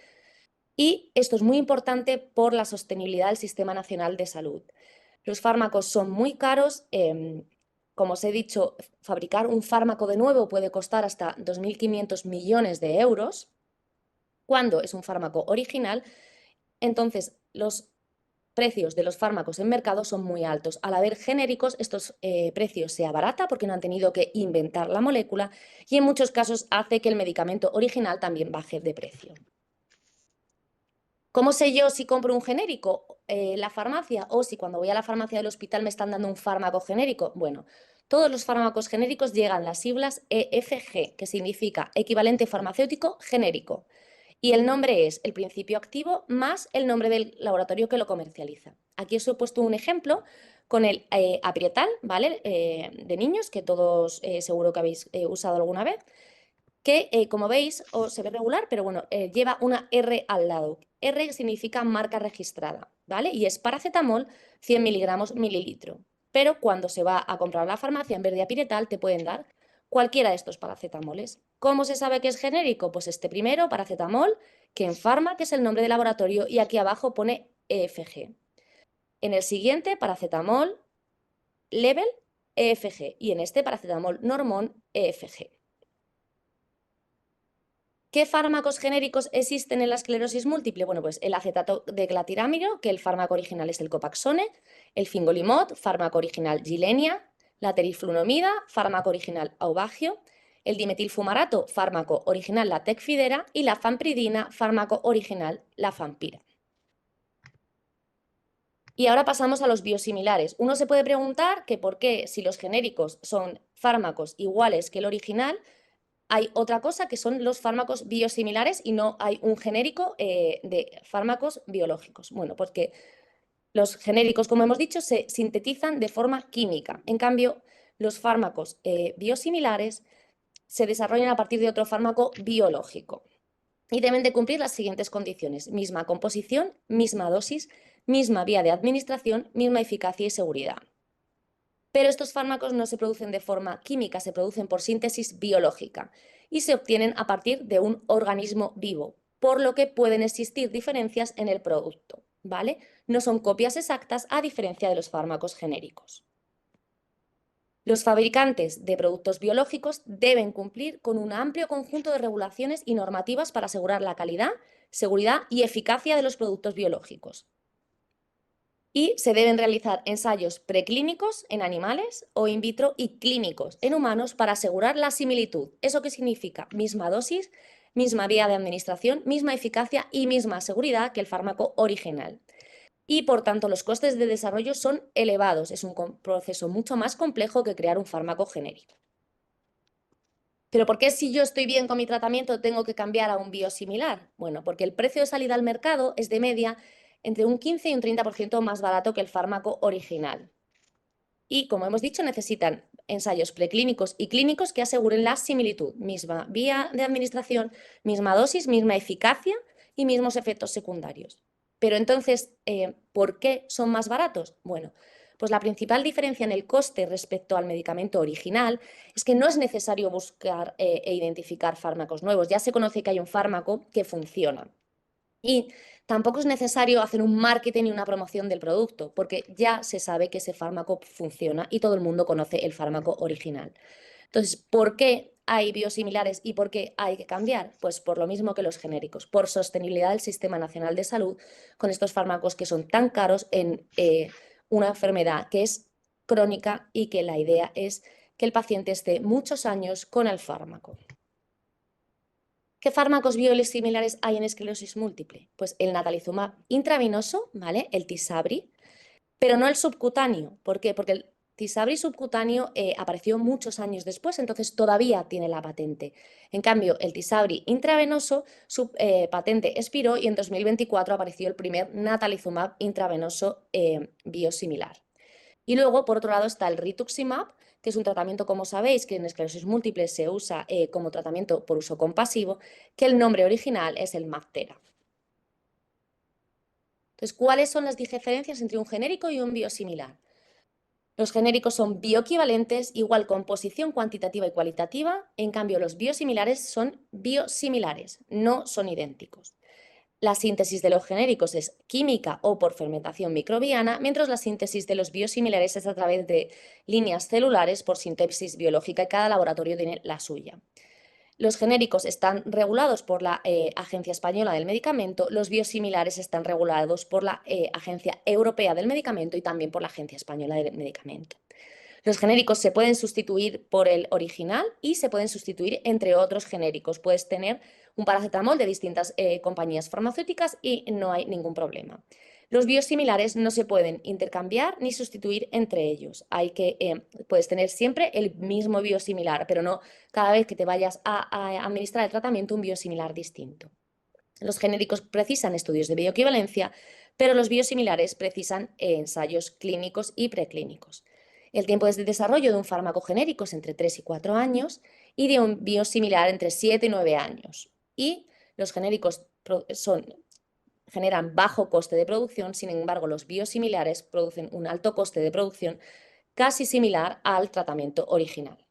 Speaker 5: Y esto es muy importante por la sostenibilidad del Sistema Nacional de Salud. Los fármacos son muy caros. Como os he dicho, fabricar un fármaco de nuevo puede costar hasta 2.500 millones de euros. Cuando es un fármaco original, entonces los precios de los fármacos en mercado son muy altos. Al haber genéricos, estos precios se abaratan porque no han tenido que inventar la molécula y en muchos casos hace que el medicamento original también baje de precio. ¿Cómo sé yo si compro un genérico en la farmacia o si cuando voy a la farmacia del hospital me están dando un fármaco genérico? Bueno, todos los fármacos genéricos llegan las siglas EFG, que significa equivalente farmacéutico genérico. Y el nombre es el principio activo más el nombre del laboratorio que lo comercializa. Aquí os he puesto un ejemplo con el Aprietal, ¿vale? De niños, que todos seguro que habéis usado alguna vez, que como veis se ve regular, pero bueno, lleva una R al lado. R significa marca registrada, ¿vale? Y es paracetamol 100 miligramos mililitro. Pero cuando se va a comprar a la farmacia, en vez de Aprietal, te pueden dar cualquiera de estos paracetamoles. ¿Cómo se sabe que es genérico? Pues este primero, paracetamol, que en Pharma, que es el nombre de laboratorio, y aquí abajo pone EFG. En el siguiente, paracetamol Level EFG, y en este, paracetamol Normon EFG. ¿Qué fármacos genéricos existen en la esclerosis múltiple? Bueno, pues el acetato de glatirámido, que el fármaco original es el Copaxone, el fingolimod, fármaco original Gilenya, la teriflunomida, fármaco original Aubagio, el dimetilfumarato, fármaco original la Tecfidera y la fampridina, fármaco original la Fampira. Y ahora pasamos a los biosimilares. Uno se puede preguntar que por qué, si los genéricos son fármacos iguales que el original, hay otra cosa que son los fármacos biosimilares y no hay un genérico de fármacos biológicos. Bueno, porque los genéricos, como hemos dicho, se sintetizan de forma química. En cambio, los fármacos biosimilares se desarrollan a partir de otro fármaco biológico y deben de cumplir las siguientes condiciones: misma composición, misma dosis, misma vía de administración, misma eficacia y seguridad. Pero estos fármacos no se producen de forma química, se producen por síntesis biológica y se obtienen a partir de un organismo vivo, por lo que pueden existir diferencias en el producto, ¿vale? No son copias exactas, a diferencia de los fármacos genéricos. Los fabricantes de productos biológicos deben cumplir con un amplio conjunto de regulaciones y normativas para asegurar la calidad, seguridad y eficacia de los productos biológicos. Y se deben realizar ensayos preclínicos en animales o in vitro y clínicos en humanos para asegurar la similitud. ¿Eso qué significa? Misma dosis, misma vía de administración, misma eficacia y misma seguridad que el fármaco original. Y por tanto los costes de desarrollo son elevados. Es un proceso mucho más complejo que crear un fármaco genérico. ¿Pero por qué, si yo estoy bien con mi tratamiento, tengo que cambiar a un biosimilar? Bueno, porque el precio de salida al mercado es de media entre un 15 y un 30% más barato que el fármaco original. Y, como hemos dicho, necesitan ensayos preclínicos y clínicos que aseguren la similitud, misma vía de administración, misma dosis, misma eficacia y mismos efectos secundarios. Pero entonces, ¿por qué son más baratos? Bueno, pues la principal diferencia en el coste respecto al medicamento original es que no es necesario buscar e identificar fármacos nuevos. Ya se conoce que hay un fármaco que funciona. Y tampoco es necesario hacer un marketing y una promoción del producto, porque ya se sabe que ese fármaco funciona y todo el mundo conoce el fármaco original. Entonces, ¿por qué hay biosimilares y por qué hay que cambiar? Pues por lo mismo que los genéricos, por sostenibilidad del Sistema Nacional de Salud con estos fármacos que son tan caros en una enfermedad que es crónica y que la idea es que el paciente esté muchos años con el fármaco. ¿Qué fármacos biosimilares hay en esclerosis múltiple? Pues el natalizumab intravenoso, ¿vale? El Tysabri, pero no el subcutáneo. ¿Por qué? Porque el Tysabri subcutáneo apareció muchos años después, entonces todavía tiene la patente. En cambio, el Tysabri intravenoso, su patente expiró y en 2024 apareció el primer natalizumab intravenoso biosimilar. Y luego, por otro lado, está el rituximab, que es un tratamiento, como sabéis, que en esclerosis múltiple se usa como tratamiento por uso compasivo, que el nombre original es el Mabtera. Entonces, ¿cuáles son las diferencias entre un genérico y un biosimilar? Los genéricos son bioequivalentes, igual composición cuantitativa y cualitativa, en cambio los biosimilares son biosimilares, no son idénticos. La síntesis de los genéricos es química o por fermentación microbiana, mientras la síntesis de los biosimilares es a través de líneas celulares por síntesis biológica y cada laboratorio tiene la suya. Los genéricos están regulados por la Agencia Española del Medicamento, los biosimilares están regulados por la Agencia Europea del Medicamento y también por la Agencia Española del Medicamento. Los genéricos se pueden sustituir por el original y se pueden sustituir entre otros genéricos. Puedes tener un paracetamol de distintas compañías farmacéuticas y no hay ningún problema. Los biosimilares no se pueden intercambiar ni sustituir entre ellos. Puedes tener siempre el mismo biosimilar, pero no cada vez que te vayas a administrar el tratamiento un biosimilar distinto. Los genéricos precisan estudios de bioequivalencia, pero los biosimilares precisan ensayos clínicos y preclínicos. El tiempo de desarrollo de un fármaco genérico es entre 3 y 4 años y de un biosimilar entre 7 y 9 años. Y los genéricos generan bajo coste de producción, sin embargo los biosimilares producen un alto coste de producción casi similar al tratamiento original.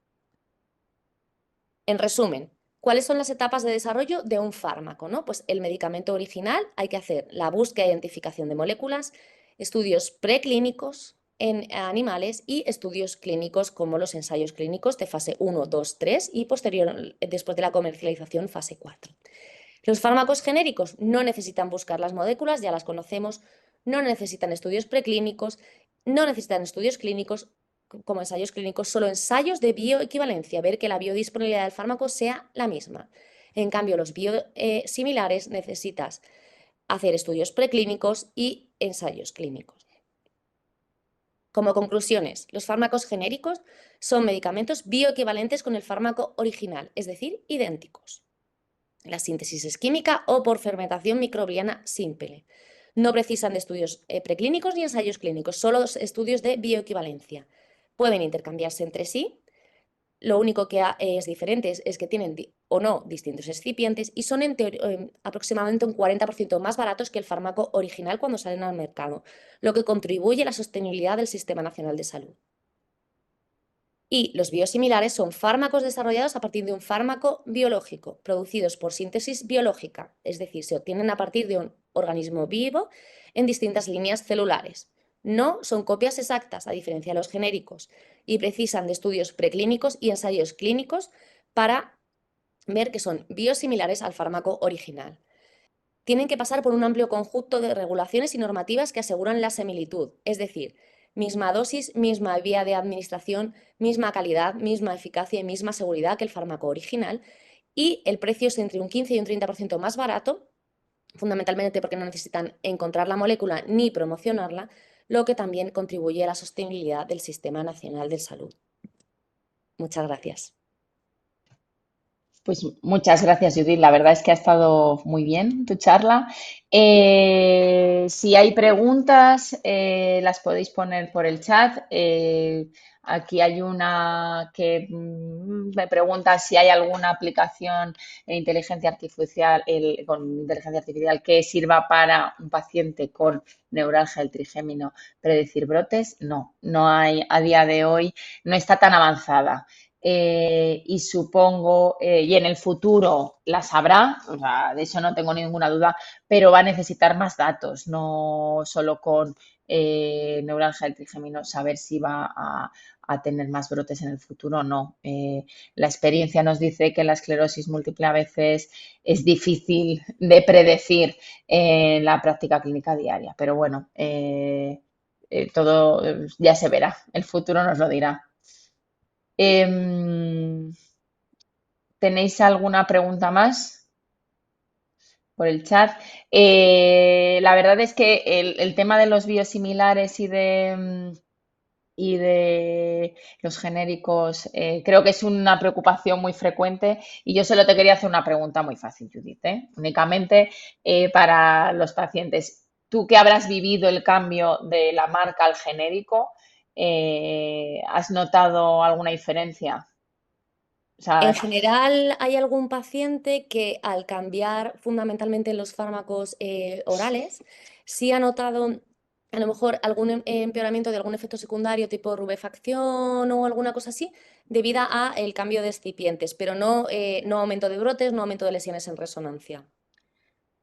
Speaker 5: En resumen, ¿cuáles son las etapas de desarrollo de un fármaco? Pues el medicamento original hay que hacer la búsqueda e identificación de moléculas, estudios preclínicos en animales y estudios clínicos como los ensayos clínicos de fase 1, 2, 3 y después de la comercialización fase 4. Los fármacos genéricos no necesitan buscar las moléculas, ya las conocemos, no necesitan estudios preclínicos, no necesitan estudios clínicos como ensayos clínicos, solo ensayos de bioequivalencia, ver que la biodisponibilidad del fármaco sea la misma. En cambio, los biosimilares necesitas hacer estudios preclínicos y ensayos clínicos. Como conclusiones, los fármacos genéricos son medicamentos bioequivalentes con el fármaco original, es decir, idénticos. La síntesis es química o por fermentación microbiana simple. No precisan de estudios preclínicos ni ensayos clínicos, solo estudios de bioequivalencia. Pueden intercambiarse entre sí. Lo único que es diferente es que tienen o no distintos excipientes y son aproximadamente un 40% más baratos que el fármaco original cuando salen al mercado, lo que contribuye a la sostenibilidad del Sistema Nacional de Salud. Y los biosimilares son fármacos desarrollados a partir de un fármaco biológico, producidos por síntesis biológica, es decir, se obtienen a partir de un organismo vivo en distintas líneas celulares. No son copias exactas, a diferencia de los genéricos, y precisan de estudios preclínicos y ensayos clínicos para ver que son biosimilares al fármaco original. Tienen que pasar por un amplio conjunto de regulaciones y normativas que aseguran la similitud, es decir, misma dosis, misma vía de administración, misma calidad, misma eficacia y misma seguridad que el fármaco original, y el precio es entre un 15 y un 30% más barato, fundamentalmente porque no necesitan encontrar la molécula ni promocionarla, lo que también contribuye a la sostenibilidad del Sistema Nacional de Salud. Muchas gracias.
Speaker 4: Pues muchas gracias, Judith. La verdad es que ha estado muy bien tu charla. Si hay preguntas, las podéis poner por el chat. Aquí hay una que me pregunta si hay alguna aplicación de inteligencia artificial, con inteligencia artificial que sirva para un paciente con neuralgia del trigémino predecir brotes. No, no hay a día de hoy, no está tan avanzada. Y supongo, y en el futuro las habrá, o sea, de eso no tengo ninguna duda, pero va a necesitar más datos, no solo con neuralgia del trigémino saber si va a tener más brotes en el futuro o no. La experiencia nos dice que la esclerosis múltiple a veces es difícil de predecir en la práctica clínica diaria, pero bueno, todo ya se verá, el futuro nos lo dirá. ¿Tenéis alguna pregunta más por el chat? La verdad es que el tema de los biosimilares y de los genéricos creo que es una preocupación muy frecuente y yo solo te quería hacer una pregunta muy fácil, Judith, únicamente para los pacientes. Tú que habrás vivido el cambio de la marca al genérico, ¿has notado alguna diferencia? O sea,
Speaker 5: En general, hay algún paciente que al cambiar fundamentalmente los fármacos orales, sí ha notado a lo mejor algún empeoramiento de algún efecto secundario tipo rubefacción o alguna cosa así, debido a el cambio de excipientes, pero no aumento de brotes, no aumento de lesiones en resonancia.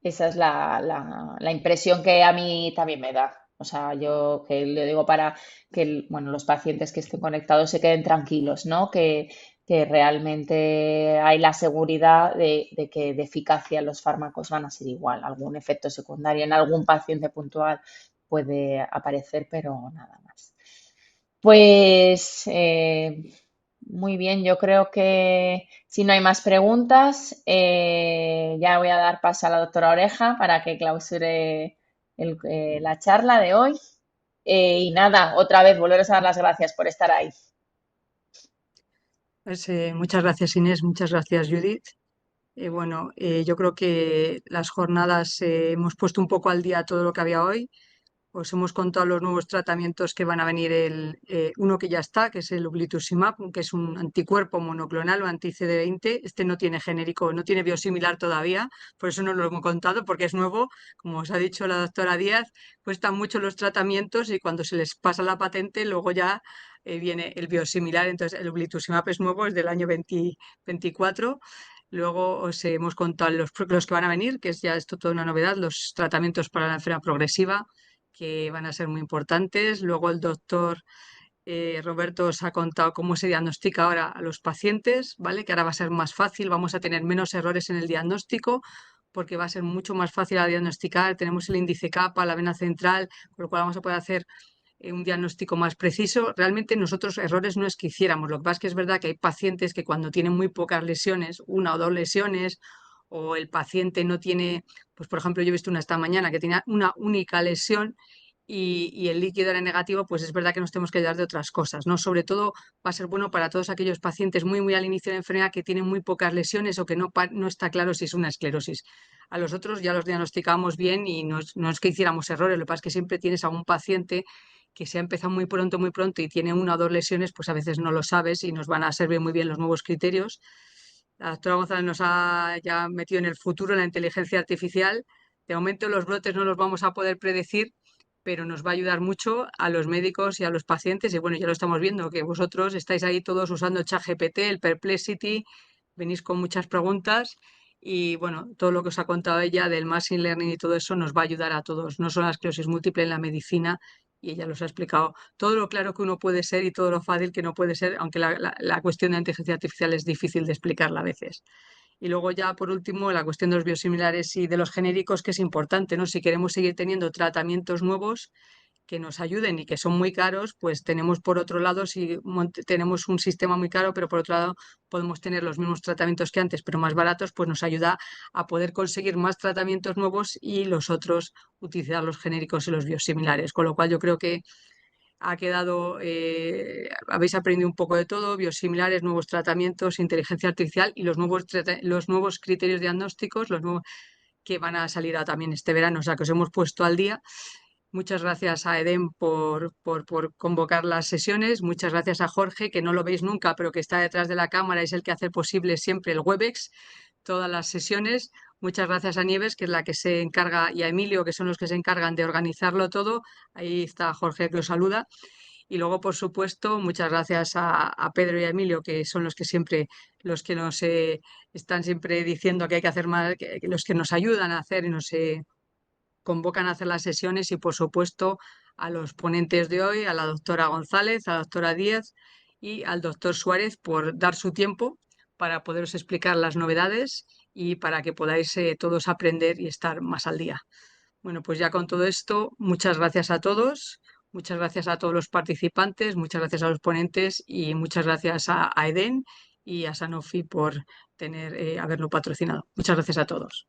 Speaker 4: esa es la impresión que a mí también me da. O sea, yo que le digo para que bueno, los pacientes que estén conectados se queden tranquilos, ¿no? Que realmente hay la seguridad de que de eficacia los fármacos van a ser igual. Algún efecto secundario en algún paciente puntual puede aparecer, pero nada más. Pues muy bien, yo creo que si no hay más preguntas, ya voy a dar paso a la doctora Oreja para que clausure la charla de hoy. Y nada, otra vez volveros a dar las gracias por estar ahí.
Speaker 2: Pues, muchas gracias, Inés, muchas gracias, Judith. Bueno, yo creo que las jornadas hemos puesto un poco al día todo lo que había hoy. Os hemos contado los nuevos tratamientos que van a venir, uno que ya está, que es el ublituximab, que es un anticuerpo monoclonal o anti-CD20. Este no tiene genérico, no tiene biosimilar todavía, por eso no lo hemos contado, porque es nuevo. Como os ha dicho la doctora Díaz, cuestan mucho los tratamientos y cuando se les pasa la patente, luego ya viene el biosimilar. Entonces, el ublituximab es nuevo, es del año 2024. Luego os hemos contado los que van a venir, que es ya esto toda una novedad, los tratamientos para la enfermedad progresiva, que van a ser muy importantes. Luego el doctor Roberto os ha contado cómo se diagnostica ahora a los pacientes, ¿vale? Que ahora va a ser más fácil, vamos a tener menos errores en el diagnóstico porque va a ser mucho más fácil a diagnosticar. Tenemos el índice kappa, la vena central, con lo cual vamos a poder hacer un diagnóstico más preciso. Realmente nosotros errores no es que hiciéramos, lo que pasa es que es verdad que hay pacientes que cuando tienen muy pocas lesiones, una o dos lesiones, o el paciente no tiene, pues por ejemplo yo he visto una esta mañana que tenía una única lesión y el líquido era negativo, pues es verdad que nos tenemos que ayudar de otras cosas, ¿no? Sobre todo va a ser bueno para todos aquellos pacientes muy al inicio de la enfermedad que tienen muy pocas lesiones o que no está claro si es una esclerosis. A los otros ya los diagnosticamos bien y no es que hiciéramos errores, lo que pasa es que siempre tienes a un paciente que se ha empezado muy pronto y tiene 1 o 2 lesiones, pues a veces no lo sabes y nos van a servir muy bien los nuevos criterios. La doctora González nos ha ya metido en el futuro, en la inteligencia artificial. De momento los brotes no los vamos a poder predecir, pero nos va a ayudar mucho a los médicos y a los pacientes. Y bueno, ya lo estamos viendo, que vosotros estáis ahí todos usando ChatGPT, el Perplexity, venís con muchas preguntas y bueno, todo lo que os ha contado ella del Machine Learning y todo eso nos va a ayudar a todos, no solo la esclerosis múltiple en la medicina, y ella los ha explicado todo lo claro que uno puede ser y todo lo fácil que no puede ser, aunque la cuestión de la inteligencia artificial es difícil de explicarla a veces. Y luego ya, por último, la cuestión de los biosimilares y de los genéricos, que es importante, ¿no? Si queremos seguir teniendo tratamientos nuevos que nos ayuden y que son muy caros, pues tenemos por otro lado, si tenemos un sistema muy caro, pero por otro lado podemos tener los mismos tratamientos que antes, pero más baratos, pues nos ayuda a poder conseguir más tratamientos nuevos y los otros utilizar los genéricos y los biosimilares. Con lo cual yo creo que ha quedado, habéis aprendido un poco de todo, biosimilares, nuevos tratamientos, inteligencia artificial y los nuevos criterios diagnósticos, los nuevos que van a salir también este verano, o sea que os hemos puesto al día. Muchas gracias a Eden por convocar las sesiones. Muchas gracias a Jorge, que no lo veis nunca, pero que está detrás de la cámara, es el que hace posible siempre el Webex, todas las sesiones. Muchas gracias a Nieves, que es la que se encarga, y a Emilio, que son los que se encargan de organizarlo todo. Ahí está Jorge, que os saluda. Y luego, por supuesto, muchas gracias a Pedro y a Emilio, que son los que nos están siempre diciendo que hay que hacer más, los que nos ayudan a hacer y nos convocan a hacer las sesiones, y por supuesto a los ponentes de hoy, a la doctora González, a la doctora Díaz y al doctor Suárez por dar su tiempo para poderos explicar las novedades y para que podáis todos aprender y estar más al día. Bueno, pues ya con todo esto, muchas gracias a todos, muchas gracias a todos los participantes, muchas gracias a los ponentes y muchas gracias a Eden y a Sanofi por haberlo patrocinado. Muchas gracias a todos.